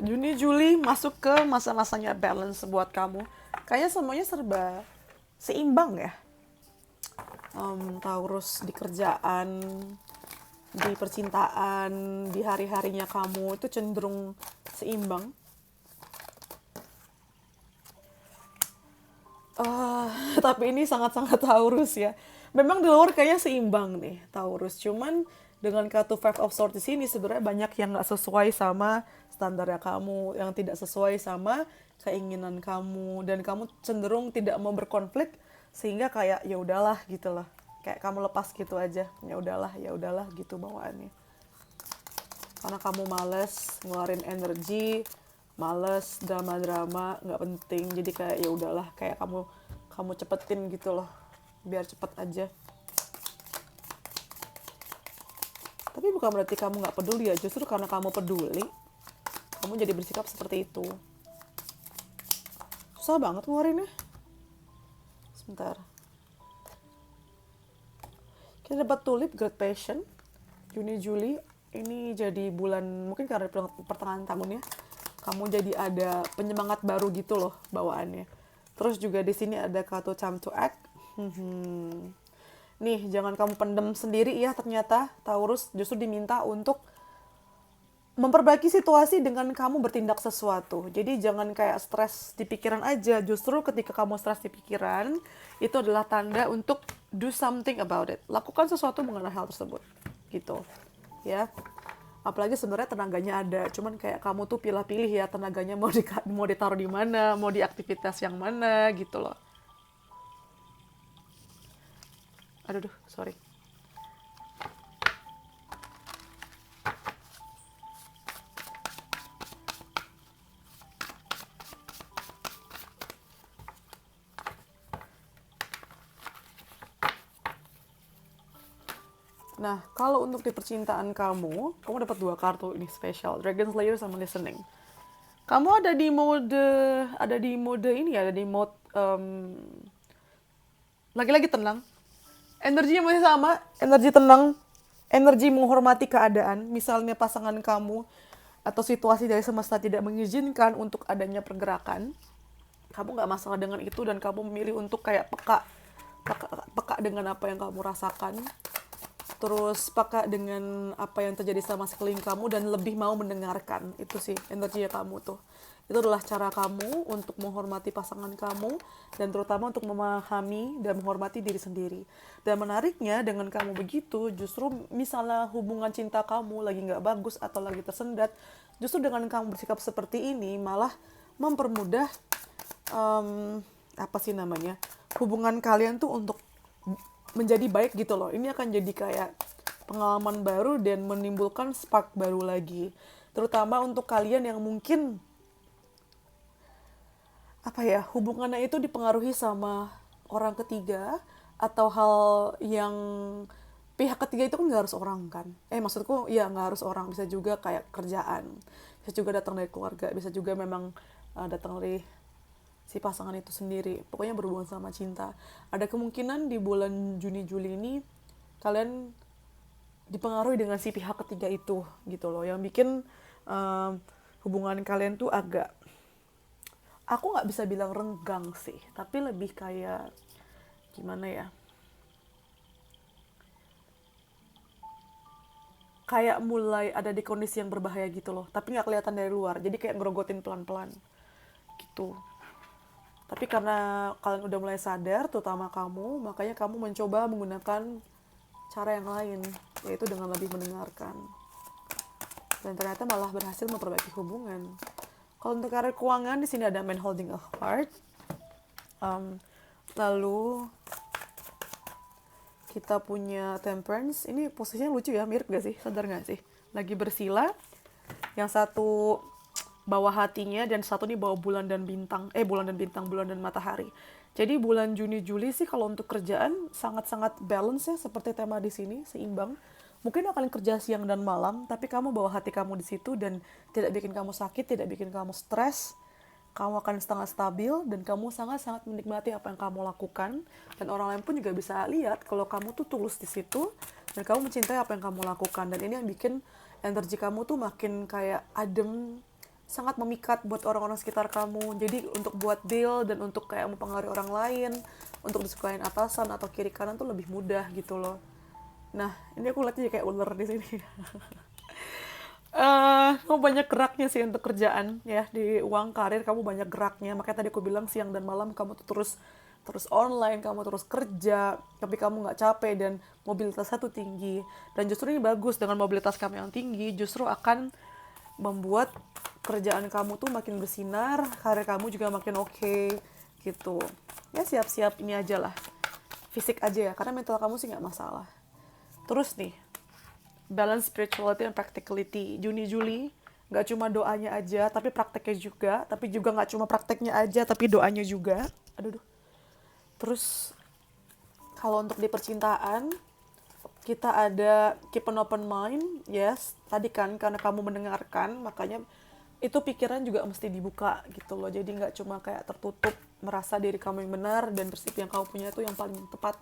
Juni Juli masuk ke masa-masanya balance buat kamu. Kayaknya semuanya serba seimbang ya. Taurus di kerjaan, di percintaan, di hari-harinya kamu itu cenderung seimbang. Ah, tapi ini sangat-sangat Taurus ya. Memang di luar kayaknya seimbang nih Taurus. Cuman dengan kartu Five of Swords di sini sebenarnya banyak yang nggak sesuai sama standarnya kamu, yang tidak sesuai sama keinginan kamu, dan kamu cenderung tidak mau berkonflik sehingga kayak ya udahlah gitu loh. Kayak kamu lepas gitu aja. Ya udahlah gitu bawaannya. Karena kamu males ngeluarin energi, males drama-drama nggak penting, jadi kayak ya udahlah, kayak kamu kamu cepetin gitu loh, biar cepet aja. Tapi bukan berarti kamu nggak peduli ya, justru karena kamu peduli kamu jadi bersikap seperti itu. Susah banget ngeluarinnya. Sebentar, kita dapat tulip, great passion. Juni Juli ini jadi bulan, mungkin karena pertengahan tahun ya, kamu jadi ada penyemangat baru gitu loh bawaannya. Terus juga di sini ada kartu time to act. Nih, jangan kamu pendem sendiri ya, ternyata Taurus justru diminta untuk memperbaiki situasi dengan kamu bertindak sesuatu. Jadi jangan kayak stres di pikiran aja. Justru ketika kamu stres di pikiran, itu adalah tanda untuk do something about it. Lakukan sesuatu mengenai hal tersebut. Gitu. Ya. Apalagi sebenarnya tenaganya ada. Cuman kayak kamu tuh pilih-pilih ya tenaganya mau ditaruh di mana, mau di aktivitas yang mana gitu loh. Aduh, sorry. Nah, kalau untuk di percintaan kamu dapat 2 kartu ini spesial, Dragon Slayer sama Listening. Kamu ada di mode ini ya, ada di mode lagi-lagi tenang. Energinya masih sama, energi tenang, energi menghormati keadaan. Misalnya pasangan kamu atau situasi dari semesta tidak mengizinkan untuk adanya pergerakan, kamu nggak masalah dengan itu dan kamu memilih untuk kayak peka dengan apa yang kamu rasakan, terus peka dengan apa yang terjadi sama sekeliling kamu dan lebih mau mendengarkan. Itu sih energinya kamu tuh. Itu adalah cara kamu untuk menghormati pasangan kamu dan terutama untuk memahami dan menghormati diri sendiri. Dan menariknya dengan kamu begitu, justru misalnya hubungan cinta kamu lagi nggak bagus atau lagi tersendat, justru dengan kamu bersikap seperti ini malah mempermudah apa sih namanya, hubungan kalian tuh untuk menjadi baik gitu loh. Ini akan jadi kayak pengalaman baru dan menimbulkan spark baru lagi. Terutama untuk kalian yang mungkin apa ya, hubungannya itu dipengaruhi sama orang ketiga atau hal yang pihak ketiga itu kan nggak harus orang kan. Maksudku ya nggak harus orang, bisa juga kayak kerjaan, bisa juga datang dari keluarga, bisa juga memang datang dari si pasangan itu sendiri. Pokoknya berhubungan sama cinta. Ada kemungkinan di bulan Juni Juli ini kalian dipengaruhi dengan si pihak ketiga itu gitu loh, yang bikin hubungan kalian tuh agak, aku nggak bisa bilang renggang sih, tapi lebih kayak gimana ya, kayak mulai ada di kondisi yang berbahaya gitu loh, tapi nggak kelihatan dari luar, jadi kayak ngerogotin pelan-pelan gitu. Tapi karena kalian udah mulai sadar, terutama kamu, makanya kamu mencoba menggunakan cara yang lain, yaitu dengan lebih mendengarkan. Dan ternyata malah berhasil memperbaiki hubungan. Kalau untuk karir keuangan, di sini ada Man Holding a Heart. Lalu kita punya Temperance. Ini posisinya lucu ya, mirip gak sih? Sadar gak sih? Lagi bersila. Yang satu bawah hatinya dan satu nih bawah bulan dan bintang. Bulan dan matahari. Jadi bulan Juni Juli sih kalau untuk kerjaan sangat-sangat balance ya, seperti tema di sini, seimbang. Mungkin akan kerja siang dan malam, tapi kamu bawa hati kamu di situ dan tidak bikin kamu sakit, tidak bikin kamu stres. Kamu akan sangat stabil dan kamu sangat-sangat menikmati apa yang kamu lakukan, dan orang lain pun juga bisa lihat kalau kamu tuh tulus di situ dan kamu mencintai apa yang kamu lakukan. Dan ini yang bikin energi kamu tuh makin kayak adem, sangat memikat buat orang-orang sekitar kamu. Jadi untuk buat deal dan untuk kayak mempengaruhi orang lain, untuk disukain atasan atau kiri kanan tuh lebih mudah gitu loh. Nah, ini aku lihatnya kayak ular di sini. Kamu banyak geraknya sih untuk kerjaan ya, di uang karir kamu banyak geraknya. Makanya tadi aku bilang siang dan malam kamu tuh terus terus online, kamu terus kerja, tapi kamu nggak capek dan mobilitas satu tinggi. Dan justru ini bagus, dengan mobilitas kamu yang tinggi, justru akan membuat kerjaan kamu tuh makin bersinar, karir kamu juga makin oke, gitu. Ya siap-siap ini aja lah, fisik aja ya, karena mental kamu sih nggak masalah. Terus nih, balance spirituality and practicality. Juni-Juli, nggak cuma doanya aja, tapi prakteknya juga. Tapi juga nggak cuma prakteknya aja, tapi doanya juga. Aduh. Terus, kalau untuk di percintaan, kita ada keep an open mind. Yes, tadi kan karena kamu mendengarkan, makanya itu pikiran juga mesti dibuka gitu loh. Jadi nggak cuma kayak tertutup, merasa diri kamu yang benar dan persepsi yang kamu punya itu yang paling tepat.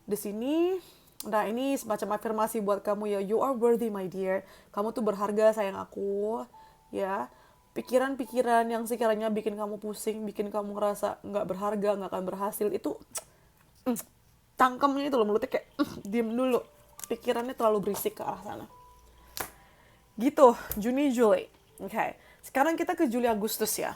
Di sini, nah ini semacam afirmasi buat kamu ya. You are worthy my dear. Kamu tuh berharga sayang aku. Ya, pikiran-pikiran yang sekiranya bikin kamu pusing, bikin kamu ngerasa nggak berharga, nggak akan berhasil, itu tangkemnya itu loh, mulutnya kayak diem dulu. Pikirannya terlalu berisik ke arah sana. Gitu, Juni, Juli. Oke, sekarang kita ke Juli Agustus ya.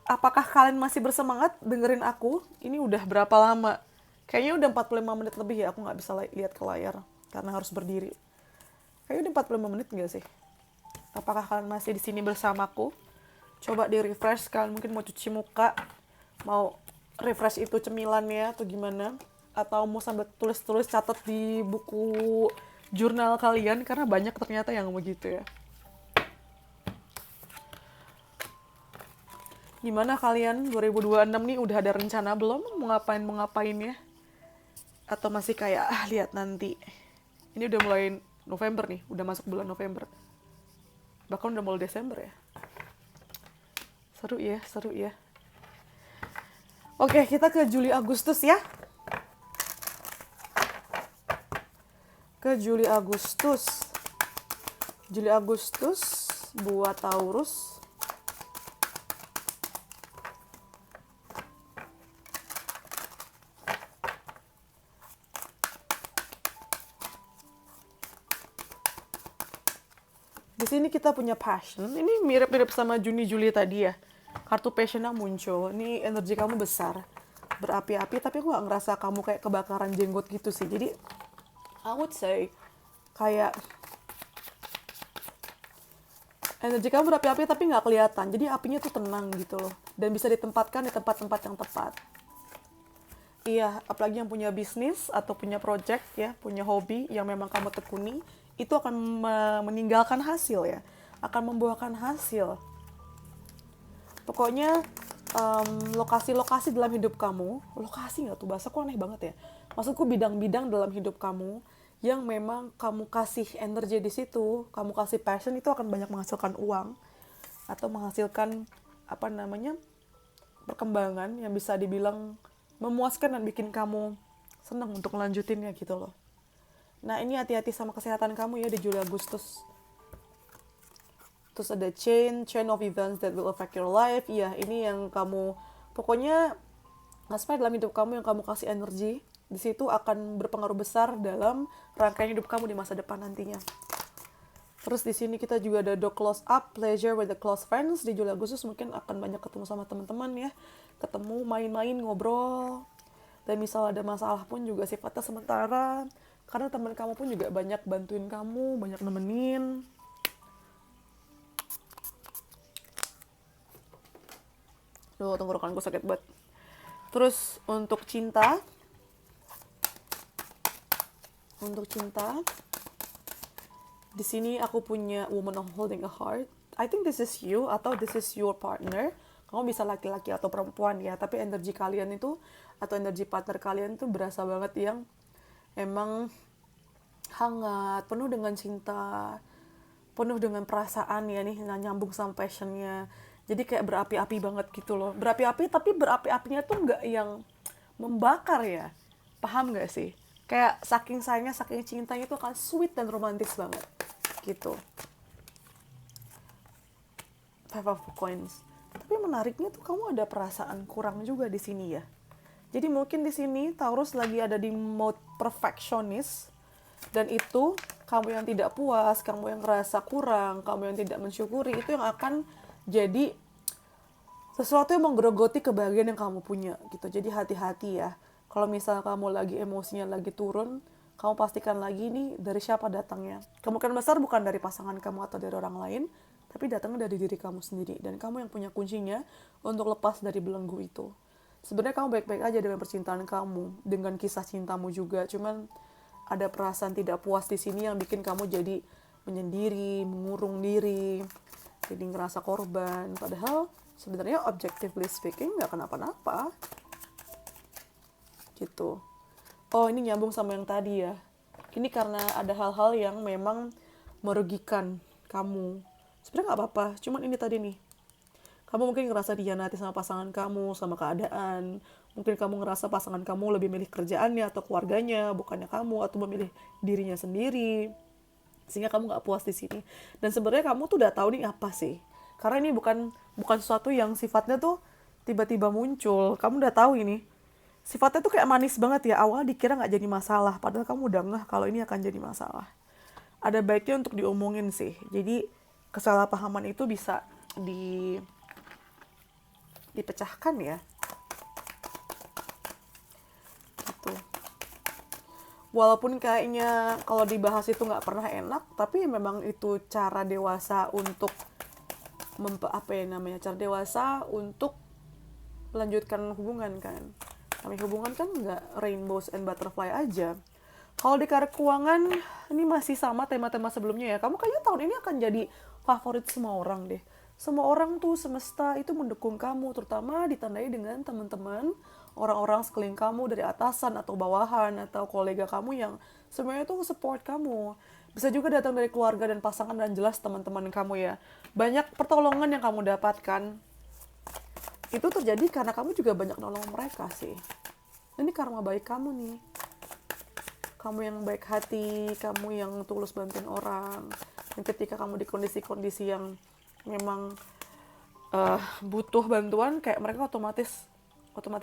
Apakah kalian masih bersemangat dengerin aku? Ini udah berapa lama? Kayaknya udah 45 menit lebih ya, aku nggak bisa lihat ke layar karena harus berdiri. Kayaknya udah 45 menit nggak sih? Apakah kalian masih di sini bersamaku? Coba di refresh, kalian mungkin mau cuci muka, mau refresh itu cemilannya atau gimana? Atau mau sambil tulis-tulis catat di buku jurnal kalian, karena banyak ternyata yang begitu ya. Gimana kalian 2026 nih, udah ada rencana belum mau ngapain ya? Atau masih kayak lihat nanti. Ini udah mulai November nih, udah masuk bulan November. Bahkan udah mulai Desember ya. Seru ya. Oke, kita ke Juli Agustus ya. Ke Juli Agustus. Juli Agustus buat Taurus. Di sini kita punya passion. Ini mirip-mirip sama Juni-Juli tadi ya. Kartu passionnya muncul. Ini energi kamu besar, berapi-api, tapi aku gak ngerasa kamu kayak kebakaran jenggot gitu sih. Jadi I would say kayak energi kamu berapi-api tapi gak kelihatan. Jadi apinya tuh tenang gitu loh. Dan bisa ditempatkan di tempat-tempat yang tepat. Iya, apalagi yang punya bisnis atau punya project ya, punya hobi yang memang kamu tekuni, itu akan meninggalkan hasil ya, akan membuahkan hasil. Pokoknya lokasi-lokasi dalam hidup kamu, lokasi nggak tuh, bahasa kok aneh banget ya. Maksudku bidang-bidang dalam hidup kamu yang memang kamu kasih energi di situ, kamu kasih passion, itu akan banyak menghasilkan uang atau menghasilkan perkembangan yang bisa dibilang memuaskan dan bikin kamu senang untuk melanjutinnya gitu loh. Nah ini hati-hati sama kesehatan kamu ya di Juli Agustus. Terus ada chain of events that will affect your life. Iya, ini yang kamu, pokoknya aspek dalam hidup kamu yang kamu kasih energi, di situ akan berpengaruh besar dalam rangkaian hidup kamu di masa depan nantinya. Terus di sini kita juga ada the close up, pleasure with the close friends. Di Juli Agustus mungkin akan banyak ketemu sama teman-teman ya. Ketemu, main-main, ngobrol. Dan misal ada masalah pun juga sifatnya sementara. Karena teman kamu pun juga banyak bantuin kamu, banyak nemenin. Duh, tenggorokanku sakit banget. Terus untuk cinta, di sini aku punya woman of holding a heart. I think this is you atau this is your partner. Kamu bisa laki-laki atau perempuan ya, tapi energi kalian itu atau energi partner kalian itu berasa banget yang emang hangat, penuh dengan cinta, penuh dengan perasaan ya nih, nyambung sama passionnya. Jadi kayak berapi-api banget gitu loh. Berapi-api tapi berapi-apinya tuh nggak yang membakar ya. Paham nggak sih? Kayak saking sayangnya, saking cintanya tuh akan sweet dan romantis banget gitu. Five of Coins. Tapi menariknya tuh kamu ada perasaan kurang juga di sini ya. Jadi mungkin di sini Taurus lagi ada di mode perfectionist, dan itu kamu yang tidak puas, kamu yang ngerasa kurang, kamu yang tidak mensyukuri, itu yang akan jadi sesuatu yang menggerogoti kebahagiaan yang kamu punya gitu. Jadi hati-hati ya. Kalau misalnya kamu lagi emosinya lagi turun, kamu pastikan lagi nih dari siapa datangnya. Kemungkinan besar bukan dari pasangan kamu atau dari orang lain, tapi datangnya dari diri kamu sendiri. Dan kamu yang punya kuncinya untuk lepas dari belenggu itu. Sebenarnya kamu baik-baik aja dengan percintaan kamu, dengan kisah cintamu juga. Cuman ada perasaan tidak puas di sini yang bikin kamu jadi menyendiri, mengurung diri, jadi ngerasa korban. Padahal sebenarnya objectively speaking nggak kenapa-napa gitu. Oh, ini nyambung sama yang tadi ya. Ini karena ada hal-hal yang memang merugikan kamu. Sebenarnya nggak apa-apa, cuman ini tadi nih. Kamu mungkin ngerasa dihianati sama pasangan kamu, sama keadaan. Mungkin kamu ngerasa pasangan kamu lebih milih kerjaannya atau keluarganya, bukannya kamu, atau memilih dirinya sendiri. Sehingga kamu nggak puas di sini. Dan sebenarnya kamu tuh udah tahu nih apa sih. Karena ini bukan sesuatu yang sifatnya tuh tiba-tiba muncul. Kamu udah tahu ini. Sifatnya tuh kayak manis banget ya. Awal dikira nggak jadi masalah. Padahal kamu udah ngeh kalau ini akan jadi masalah. Ada baiknya untuk diomongin sih. Jadi kesalahpahaman itu bisa dipecahkan ya. Gitu. Walaupun kayaknya kalau dibahas itu nggak pernah enak, tapi memang itu cara dewasa untuk cara dewasa untuk melanjutkan hubungan kan. Kami hubungan kan nggak rainbows and butterfly aja. Kalau di karir keuangan, ini masih sama tema-tema sebelumnya ya. Kamu kayaknya tahun ini akan jadi favorit semua orang deh. Semua orang tuh semesta itu mendukung kamu, terutama ditandai dengan teman-teman, orang-orang sekeliling kamu dari atasan atau bawahan atau kolega kamu yang semuanya tuh support kamu. Bisa juga datang dari keluarga dan pasangan dan jelas teman-teman kamu ya. Banyak pertolongan yang kamu dapatkan. Itu terjadi karena kamu juga banyak nolong mereka sih. Ini karma baik kamu nih. Kamu yang baik hati, kamu yang tulus bantuin orang. Dan ketika kamu di kondisi-kondisi yang memang butuh bantuan, kayak mereka otomatis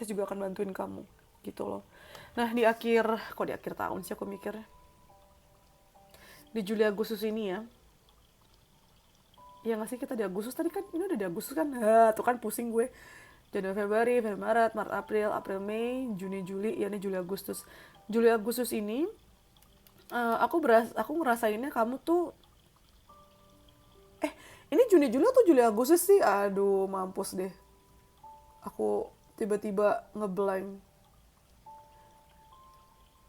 juga akan bantuin kamu gitu loh. Nah di akhir tahun sih aku mikir, di Juli Agustus ini ya nggak sih, kita di Agustus tadi kan, ini udah di Agustus kan, tuh kan pusing gue. Januari, Februari, Maret, April, Mei, Juni, Juli, ya ini Juli Agustus ini aku ngerasainnya kamu tuh ini Juni Juli atau Juli Agustus sih? Aduh, mampus deh. Aku tiba-tiba ngeblank.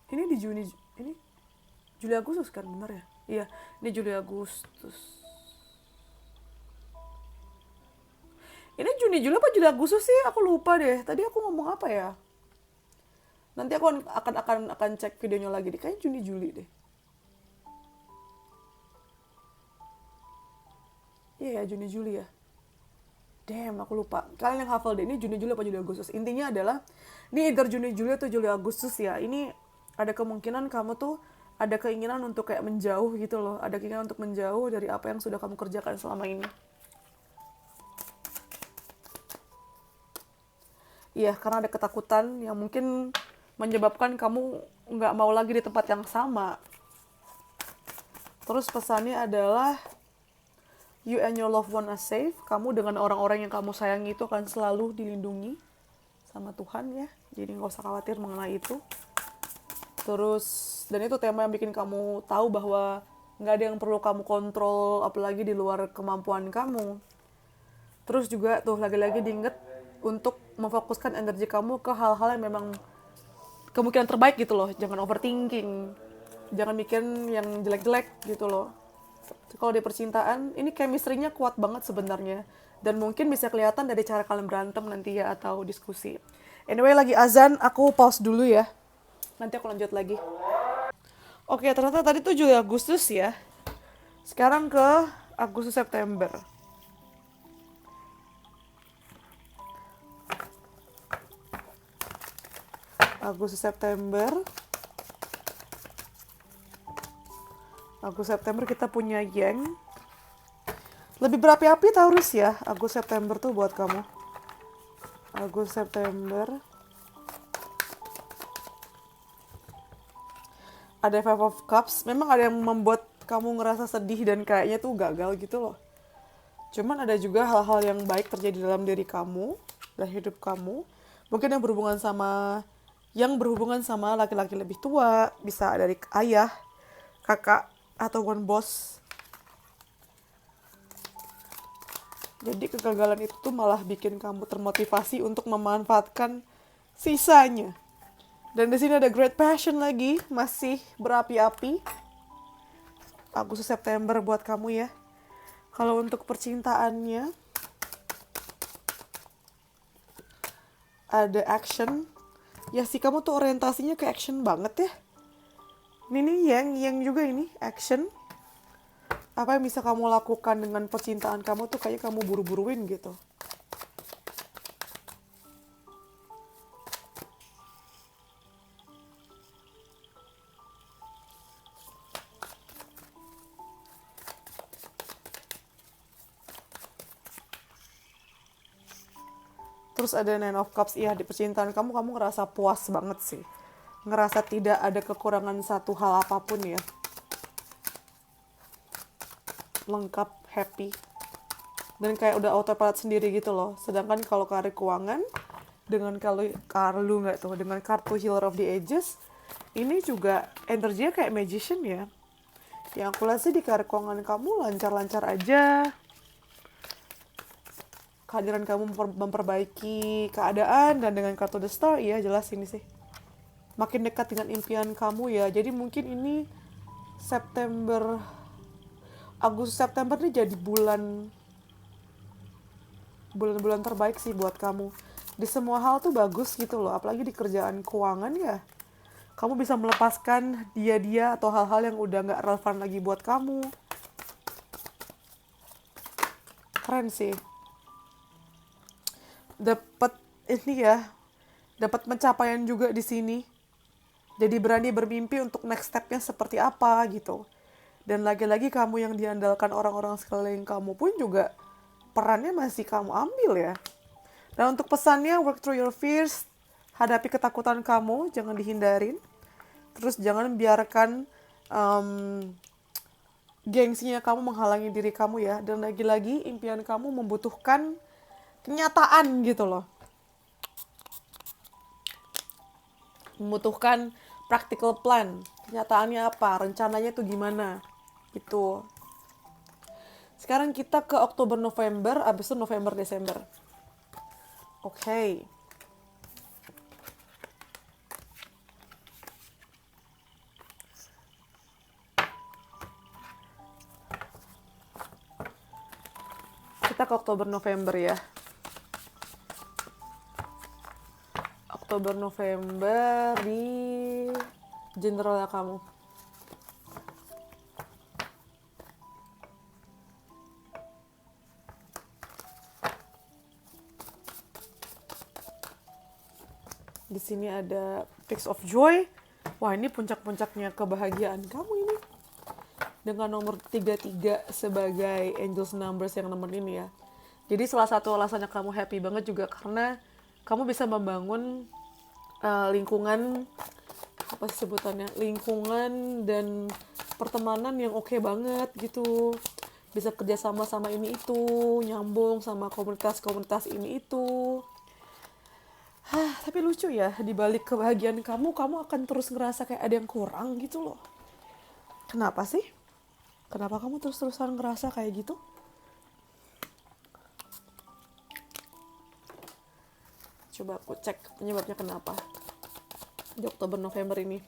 Ini di ini Juli Agustus kan, bener ya? Iya, ini Juli Agustus. Ini Juni Juli apa Juli Agustus sih? Aku lupa deh. Tadi aku ngomong apa ya? Nanti aku akan cek videonya lagi deh. Kayaknya Juni Juli deh. Iya ya, Juni Juli ya. Damn, aku lupa. Kalian yang hafal deh, ini Juni Juli apa Juli Agustus. Intinya adalah, ini either Juni Juli atau Juli Agustus ya. Ini ada kemungkinan kamu tuh ada keinginan untuk kayak menjauh gitu loh. Ada keinginan untuk menjauh dari apa yang sudah kamu kerjakan selama ini. Iya, karena ada ketakutan yang mungkin menyebabkan kamu nggak mau lagi di tempat yang sama. Terus pesannya adalah, you and your loved one are safe. Kamu dengan orang-orang yang kamu sayangi itu akan selalu dilindungi sama Tuhan ya. Jadi nggak usah khawatir mengenai itu. Terus, dan itu tema yang bikin kamu tahu bahwa nggak ada yang perlu kamu kontrol, apalagi di luar kemampuan kamu. Terus juga tuh lagi-lagi diinget untuk memfokuskan energi kamu ke hal-hal yang memang kemungkinan terbaik gitu loh. Jangan overthinking. Jangan mikirin yang jelek-jelek gitu loh. Kalau di percintaan, ini chemistry-nya kuat banget sebenarnya. Dan mungkin bisa kelihatan dari cara kalian berantem nanti ya, atau diskusi. Anyway, lagi azan, aku pause dulu ya. Nanti aku lanjut lagi. Oke, ternyata tadi tuh Juli Agustus ya. Sekarang ke Agustus September. Agustus September kita punya Yang. Lebih berapi-api Taurus ya, Agustus September tuh buat kamu. Agustus September. Ada Five of Cups. Memang ada yang membuat kamu ngerasa sedih dan kayaknya tuh gagal gitu loh. Cuman ada juga hal-hal yang baik terjadi dalam diri kamu, dalam hidup kamu. Mungkin yang berhubungan sama laki-laki lebih tua, bisa dari ayah, kakak, ataupun bos. Jadi kegagalan itu tuh malah bikin kamu termotivasi untuk memanfaatkan sisanya. Dan di sini ada Great Passion lagi, masih berapi-api. Agustus September buat kamu ya. Kalau untuk percintaannya, ada action. Ya sih, kamu tuh orientasinya ke action banget ya. Ini nih yang juga ini, action. Apa yang bisa kamu lakukan dengan percintaan kamu tuh kayak kamu buru-buruin gitu. Terus ada Nine of Cups, iya di percintaan kamu ngerasa puas banget sih. Ngerasa tidak ada kekurangan satu hal apapun ya. Lengkap, happy. Dan kayak udah autopilot sendiri gitu loh. Sedangkan kalau karir keuangan, dengan dengan kartu Healer of the Ages, ini juga energinya kayak magician ya. Yang aku lihat sih di karir keuangan kamu lancar-lancar aja. Kehadiran kamu memperbaiki keadaan, dan dengan kartu The Star, ya jelas ini sih. Makin dekat dengan impian kamu ya. Jadi mungkin ini Agustus September ini jadi bulan-bulan terbaik sih buat kamu. Di semua hal tuh bagus gitu loh, apalagi di kerjaan keuangan ya. Kamu bisa melepaskan dia atau hal-hal yang udah gak relevan lagi buat kamu. Keren sih. Dapat pencapaian juga di sini. Jadi berani bermimpi untuk next step-nya seperti apa gitu. Dan lagi-lagi kamu yang diandalkan orang-orang sekeliling kamu pun juga perannya masih kamu ambil ya. Dan untuk pesannya, work through your fears, hadapi ketakutan kamu, jangan dihindarin. Terus jangan biarkan gengsinya kamu menghalangi diri kamu ya. Dan lagi-lagi impian kamu membutuhkan kenyataan gitu loh. Membutuhkan practical plan. Kenyataannya apa? Rencananya tuh gimana? Gitu. Sekarang kita ke Oktober November, abis itu November Desember. Oke. Kita ke Oktober November ya. Oktober November di generalnya kamu. Di sini ada Six of Joy. Wah, ini puncak-puncaknya kebahagiaan kamu ini. Dengan nomor 33 sebagai Angels Numbers yang nomor ini ya. Jadi salah satu alasannya kamu happy banget juga karena kamu bisa membangun lingkungan dan pertemanan yang oke banget gitu. Bisa kerjasama sama ini itu, nyambung sama komunitas ini itu. Tapi lucu ya, di balik kebahagiaan kamu akan terus ngerasa kayak ada yang kurang gitu loh. Kenapa sih? Kenapa kamu terus-terusan ngerasa kayak gitu? Coba aku cek penyebabnya kenapa. Di Oktober November ini.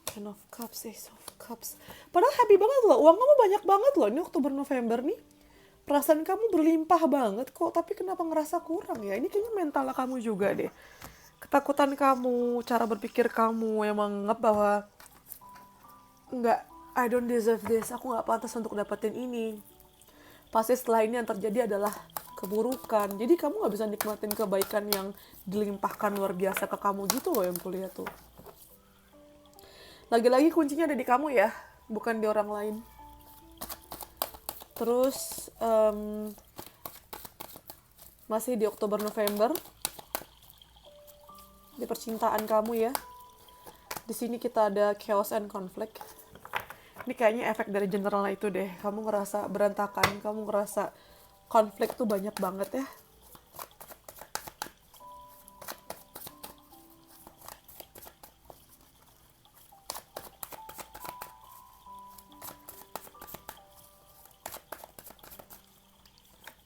Ten of Cups, Ace of Cups. Padahal happy banget loh, uang kamu banyak banget loh ini Oktober November nih. Perasaan kamu berlimpah banget kok, tapi kenapa ngerasa kurang ya? Ini kayaknya mental kamu juga deh. Ketakutan kamu, cara berpikir kamu yang menganggap bahwa I don't deserve this, aku gak pantas untuk dapetin ini. Pasti setelah ini yang terjadi adalah keburukan. Jadi kamu gak bisa nikmatin kebaikan yang dilimpahkan luar biasa ke kamu gitu loh yang kulihat tuh. Lagi-lagi kuncinya ada di kamu ya, bukan di orang lain. Terus masih di Oktober November di percintaan kamu ya. Di sini kita ada chaos and conflict. Ini kayaknya efek dari generalnya itu deh. Kamu ngerasa berantakan, kamu ngerasa konflik tuh banyak banget ya.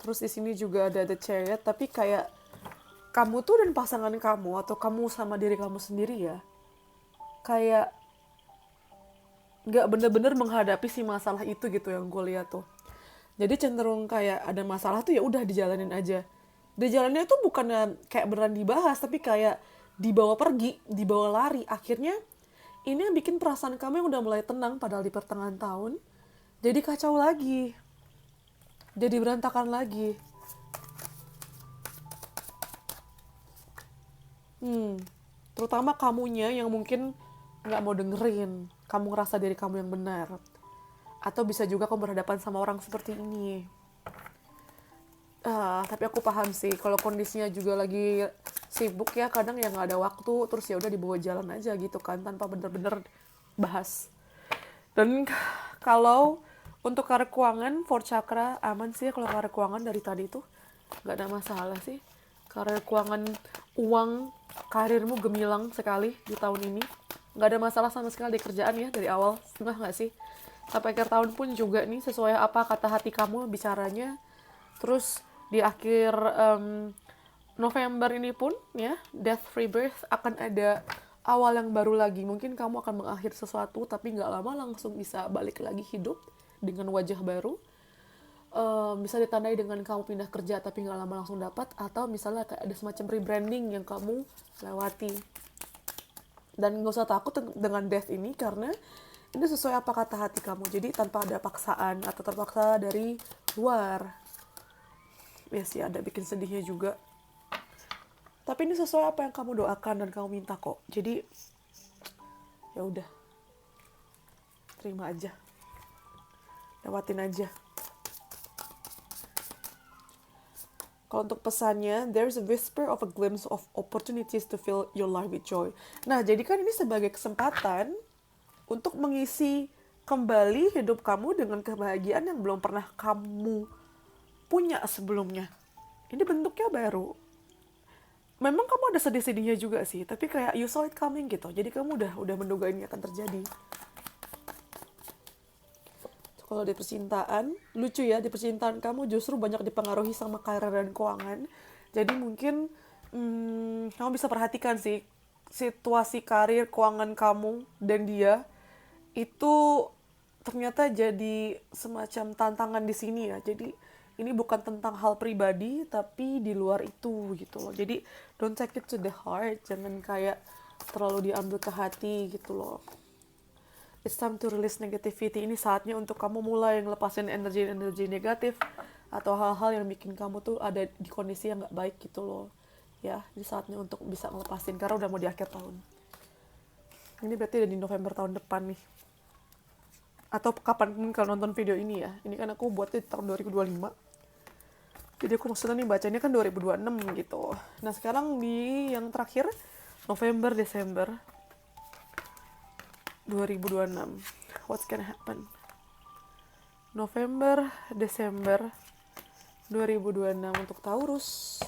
Terus di sini juga ada The Chariot, tapi kayak kamu tuh dan pasangan kamu atau kamu sama diri kamu sendiri ya, kayak nggak bener-bener menghadapi si masalah itu gitu yang gue lihat tuh. Jadi cenderung kayak ada masalah tuh ya udah dijalanin aja. Dijalannya tuh bukan kayak beneran dibahas, tapi kayak dibawa pergi, dibawa lari. Akhirnya ini yang bikin perasaan kamu yang udah mulai tenang padahal di pertengahan tahun jadi kacau lagi, jadi berantakan lagi. Terutama kamunya yang mungkin nggak mau dengerin, kamu ngerasa diri kamu yang benar. Atau bisa juga kamu berhadapan sama orang seperti ini. Tapi aku paham sih, kalau kondisinya juga lagi sibuk ya, kadang ya nggak ada waktu, terus ya udah dibawa jalan aja gitu kan, tanpa bener-bener bahas. Dan kalau untuk karir keuangan, for chakra aman sih kalau karir keuangan dari tadi tuh nggak ada masalah sih. Karir keuangan, uang, karirmu gemilang sekali di tahun ini. Nggak ada masalah sama sekali di kerjaan ya dari awal, setengah nggak sih? Sampai akhir tahun pun juga nih, sesuai apa kata hati kamu bicaranya. Terus di akhir November ini pun ya, Death Rebirth akan ada awal yang baru lagi. Mungkin kamu akan mengakhiri sesuatu tapi nggak lama langsung bisa balik lagi hidup dengan wajah baru. Bisa ditandai dengan kamu pindah kerja tapi nggak lama langsung dapat, atau misalnya kayak ada semacam rebranding yang kamu lewati. Dan nggak usah takut dengan death ini, karena ini sesuai apa kata hati kamu. Jadi tanpa ada paksaan atau terpaksa dari luar. Ya sih ada bikin sedihnya juga. Tapi ini sesuai apa yang kamu doakan dan kamu minta kok. Jadi ya udah, terima aja, lewatin aja. Kalau untuk pesannya, there's a whisper of a glimpse of opportunities to fill your life with joy. Nah, jadi kan ini sebagai kesempatan untuk mengisi kembali hidup kamu dengan kebahagiaan yang belum pernah kamu punya sebelumnya. Ini bentuknya baru. Memang kamu ada sedih-sedihnya juga sih, tapi kayak you saw it coming gitu. Jadi kamu udah menduga ini akan terjadi. Kalau di percintaan, lucu ya, di percintaan kamu justru banyak dipengaruhi sama karir dan keuangan. Jadi mungkin kamu bisa perhatikan sih situasi karir keuangan kamu dan dia itu ternyata jadi semacam tantangan di sini ya. Jadi ini bukan tentang hal pribadi, tapi di luar itu gitu loh. Jadi don't take it to the heart, jangan kayak terlalu diambil ke hati gitu loh. It's time to release negativity. Ini saatnya untuk kamu mulai ngelepasin energi-energi negatif atau hal-hal yang bikin kamu tuh ada di kondisi yang gak baik gitu loh. Ya, ini saatnya untuk bisa ngelepasin karena udah mau di akhir tahun. Ini berarti udah di November tahun depan nih. Atau kapan pun kalau nonton video ini ya. Ini kan aku buatnya di tahun 2025. Jadi aku maksudnya nih bacanya kan 2026 gitu. Nah sekarang di yang terakhir November, Desember 2026. What's gonna happen? November, Desember 2026 untuk Taurus.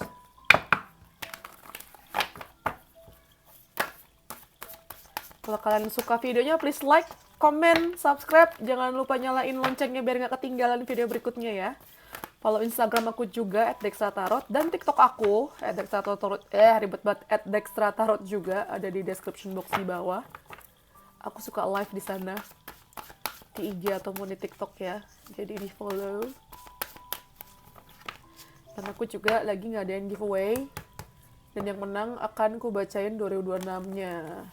Kalau kalian suka videonya, please like, comment, subscribe. Jangan lupa nyalain loncengnya biar gak ketinggalan video berikutnya ya. Follow Instagram aku juga @dextratarot, dan TikTok aku @dextratarot. Ribet banget, @dextratarot juga ada di description box di bawah. Aku suka live di sana, di IG ataupun di TikTok ya. Jadi di follow. Dan aku juga lagi ngadain giveaway. Dan yang menang akan ku bacain 2026-nya.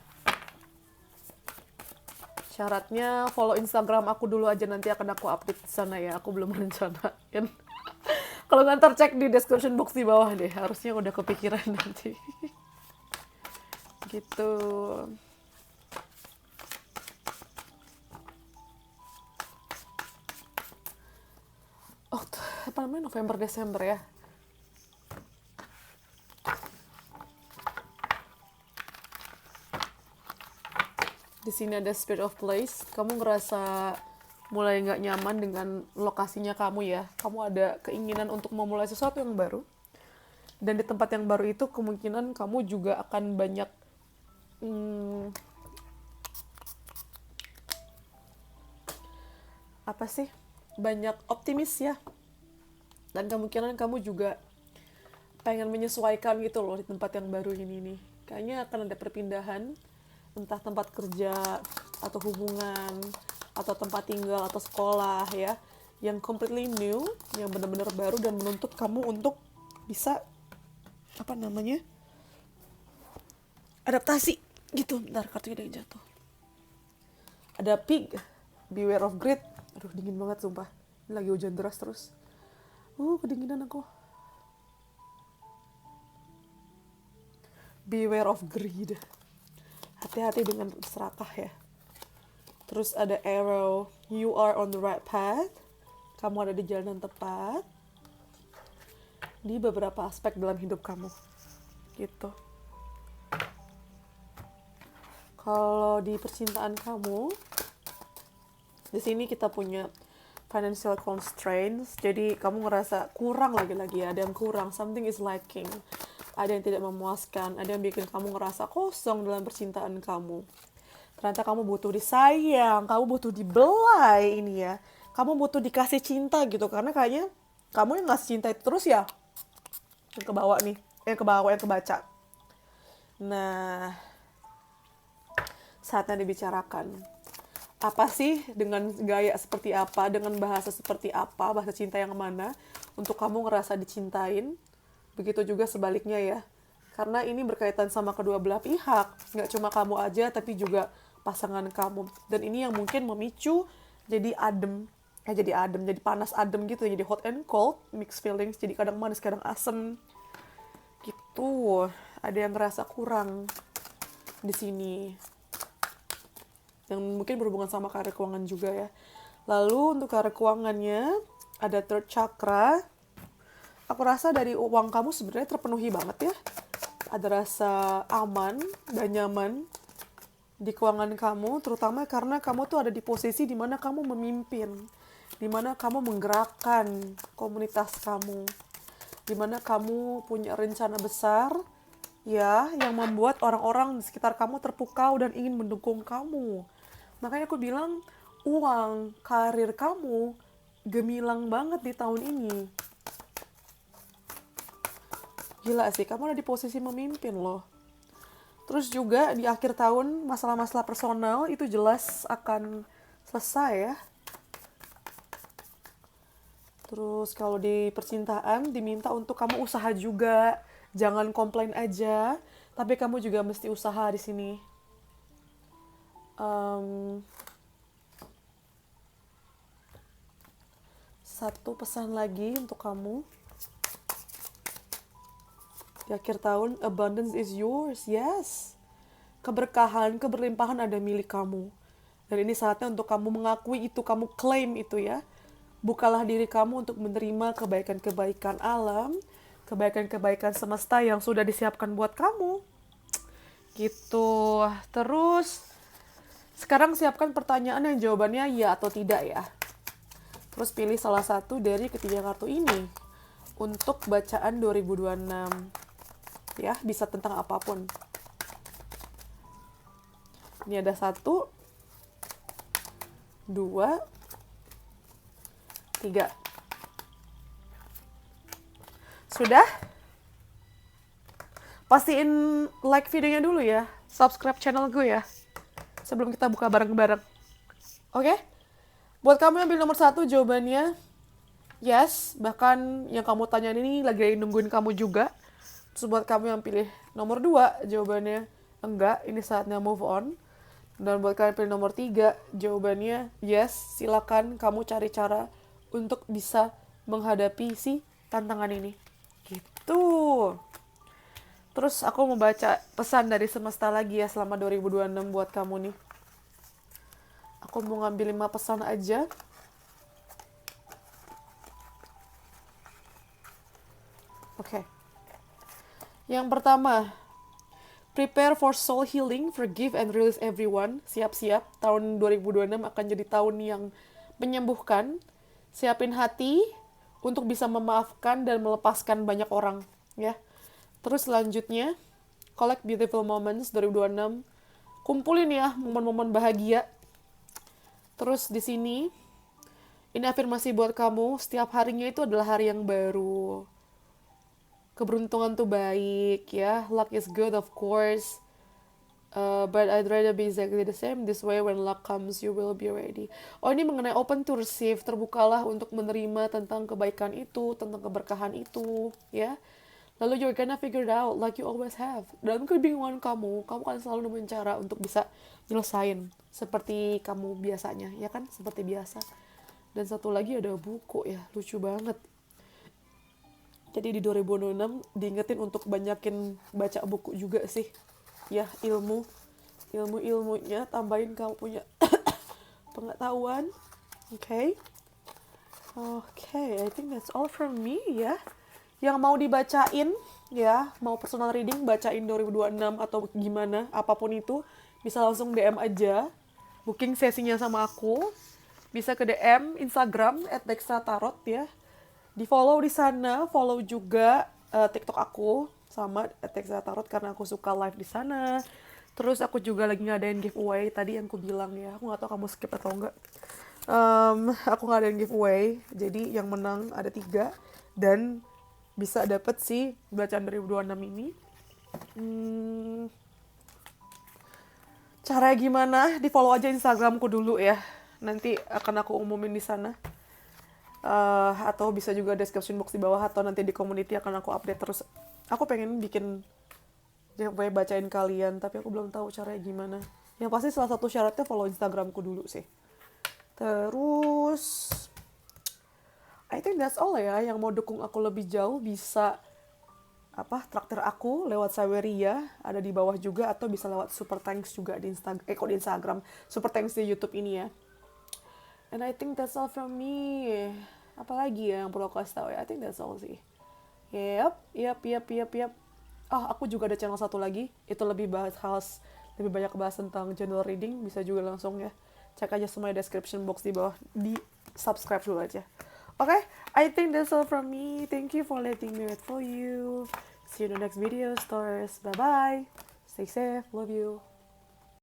Syaratnya follow Instagram aku dulu aja, nanti akan aku update di sana ya. Aku belum rencanain. Kalau ntar cek di description box di bawah deh. Harusnya udah kepikiran nanti. Gitu. Oh, apa namanya? November, Desember ya. Di sini ada spirit of place. Kamu ngerasa mulai nggak nyaman dengan lokasinya kamu ya. Kamu ada keinginan untuk memulai sesuatu yang baru. Dan di tempat yang baru itu kemungkinan kamu juga akan banyak banyak optimis ya. Dan kemungkinan kamu juga pengen menyesuaikan gitu loh di tempat yang baru ini nih. Kayaknya akan ada perpindahan, entah tempat kerja, atau hubungan, atau tempat tinggal, atau sekolah ya, yang completely new, yang benar-benar baru dan menuntut kamu untuk bisa, adaptasi gitu. Bentar, kartunya ada yang jatuh. Ada pig, beware of greed. Aduh, dingin banget sumpah. Ini lagi hujan deras terus. Kedinginan aku. Beware of greed. Hati-hati dengan serakah ya. Terus ada arrow, you are on the right path. Kamu ada di jalan yang tepat. Di beberapa aspek dalam hidup kamu. Gitu. Kalau di percintaan kamu, di sini kita punya financial constraints. Jadi kamu ngerasa kurang lagi-lagi ya, ada yang kurang, something is lacking. Ada yang tidak memuaskan, ada yang bikin kamu ngerasa kosong dalam percintaan kamu. Ternyata kamu butuh disayang, kamu butuh dibelai ini ya. Kamu butuh dikasih cinta gitu, karena kayaknya kamu yang ngasih cinta itu terus ya. Yang kebawa nih, yang kebaca. Nah, saatnya dibicarakan. Apa sih, dengan gaya seperti apa, dengan bahasa seperti apa, bahasa cinta yang mana, untuk kamu ngerasa dicintain. Begitu juga sebaliknya ya. Karena ini berkaitan sama kedua belah pihak. Nggak cuma kamu aja, tapi juga pasangan kamu. Dan ini yang mungkin memicu jadi jadi panas adem gitu. Jadi hot and cold, mixed feelings. Jadi kadang manis, kadang asem. Gitu. Ada yang ngerasa kurang di sini. Yang mungkin berhubungan sama karir keuangan juga ya. Lalu untuk karir keuangannya, ada third chakra. Aku rasa dari uang kamu sebenarnya terpenuhi banget ya. Ada rasa aman dan nyaman di keuangan kamu, terutama karena kamu tuh ada di posisi di mana kamu memimpin, di mana kamu menggerakkan komunitas kamu, di mana kamu punya rencana besar ya, yang membuat orang-orang di sekitar kamu terpukau dan ingin mendukung kamu. Makanya aku bilang uang, karir kamu gemilang banget di tahun ini. Gila sih, kamu ada di posisi memimpin loh. Terus juga di akhir tahun, masalah-masalah personal itu jelas akan selesai ya. Terus kalau di percintaan, diminta untuk kamu usaha juga. Jangan komplain aja, tapi kamu juga mesti usaha di sini. Satu pesan lagi untuk kamu. Di akhir tahun, abundance is yours, yes. Keberkahan, keberlimpahan ada milik kamu. Dan ini saatnya untuk kamu mengakui itu, kamu claim itu ya. Bukalah diri kamu untuk menerima kebaikan-kebaikan alam, kebaikan-kebaikan semesta yang sudah disiapkan buat kamu. Gitu. Terus, sekarang siapkan pertanyaan yang jawabannya ya atau tidak ya. Terus pilih salah satu dari ketiga kartu ini untuk bacaan 2026. Ya, bisa tentang apapun. Ini ada 1, 2, 3. Sudah? Pastiin like videonya dulu ya. Subscribe channel gue ya. Sebelum kita buka bareng-bareng. Oke? Buat kamu yang pilih nomor 1, jawabannya yes. Bahkan yang kamu tanyain ini lagi nungguin kamu juga. Terus buat kamu yang pilih nomor 2, jawabannya enggak, ini saatnya move on. Dan buat kalian pilih nomor 3, jawabannya yes, silakan kamu cari cara untuk bisa menghadapi si tantangan ini. Gitu. Terus aku mau baca pesan dari semesta lagi ya selama 2026 buat kamu nih. Aku mau ngambil 5 pesan aja. Oke. Yang pertama, Prepare for soul healing, forgive and release everyone. Siap-siap, tahun 2026 akan jadi tahun yang menyembuhkan. Siapin hati untuk bisa memaafkan dan melepaskan banyak orang, ya. Terus selanjutnya, collect beautiful moments 2026. Kumpulin ya momen-momen bahagia. Terus di sini, ini afirmasi buat kamu, setiap harinya itu adalah hari yang baru. Keberuntungan tuh baik, ya. Luck is good, of course. But I'd rather be exactly the same. This way when luck comes, you will be ready. Oh, ini mengenai open to receive. Terbukalah untuk menerima tentang kebaikan itu, tentang keberkahan itu, ya. Lalu you're gonna figure it out like you always have. Dalam kebingungan kamu kan selalu nemuin cara untuk bisa nyelesain. Seperti kamu biasanya, ya kan? Seperti biasa. Dan satu lagi ada buku ya, lucu banget. Jadi di 2026 diingetin untuk banyakin baca buku juga sih. Ya, ilmunya tambahin kamu punya pengetahuan. Oke, I think that's all from me ya. Yang mau dibacain ya, mau personal reading bacain 2026 atau gimana, apapun itu bisa langsung DM aja. Booking sesinya sama aku. Bisa ke DM Instagram @dextratarot ya. Di follow di sana, follow juga TikTok aku sama @dextratarot karena aku suka live di sana. Terus aku juga lagi ngadain giveaway tadi yang aku bilang ya. Aku nggak tahu kamu skip atau enggak. Aku ngadain giveaway. Jadi yang menang ada 3 dan bisa dapet sih bacaan 2026 ini. Cara gimana? Di follow aja Instagramku dulu ya. Nanti akan aku umumin di sana. Atau bisa juga description box di bawah atau nanti di community akan aku update terus. Aku pengen bikin giveaway bacain kalian, tapi aku belum tahu caranya gimana. Yang pasti salah satu syaratnya follow Instagramku dulu sih. Terus I think that's all ya. Yang mau dukung aku lebih jauh bisa traktir aku lewat Saweria, ada di bawah juga, atau bisa lewat super thanks juga di Instagram, super thanks di YouTube ini ya. And I think that's all from me. Apalagi ya yang perlu aku kasih tahu ya? I think that's all sih. Yep. Oh, aku juga ada channel satu lagi. Itu lebih banyak bahas tentang general reading. Bisa juga langsung ya. Cek aja semua description box di bawah. Di subscribe dulu aja. Okay, I think that's all from me. Thank you for letting me read for you. See you in the next video, stars. Bye-bye. Stay safe. Love you.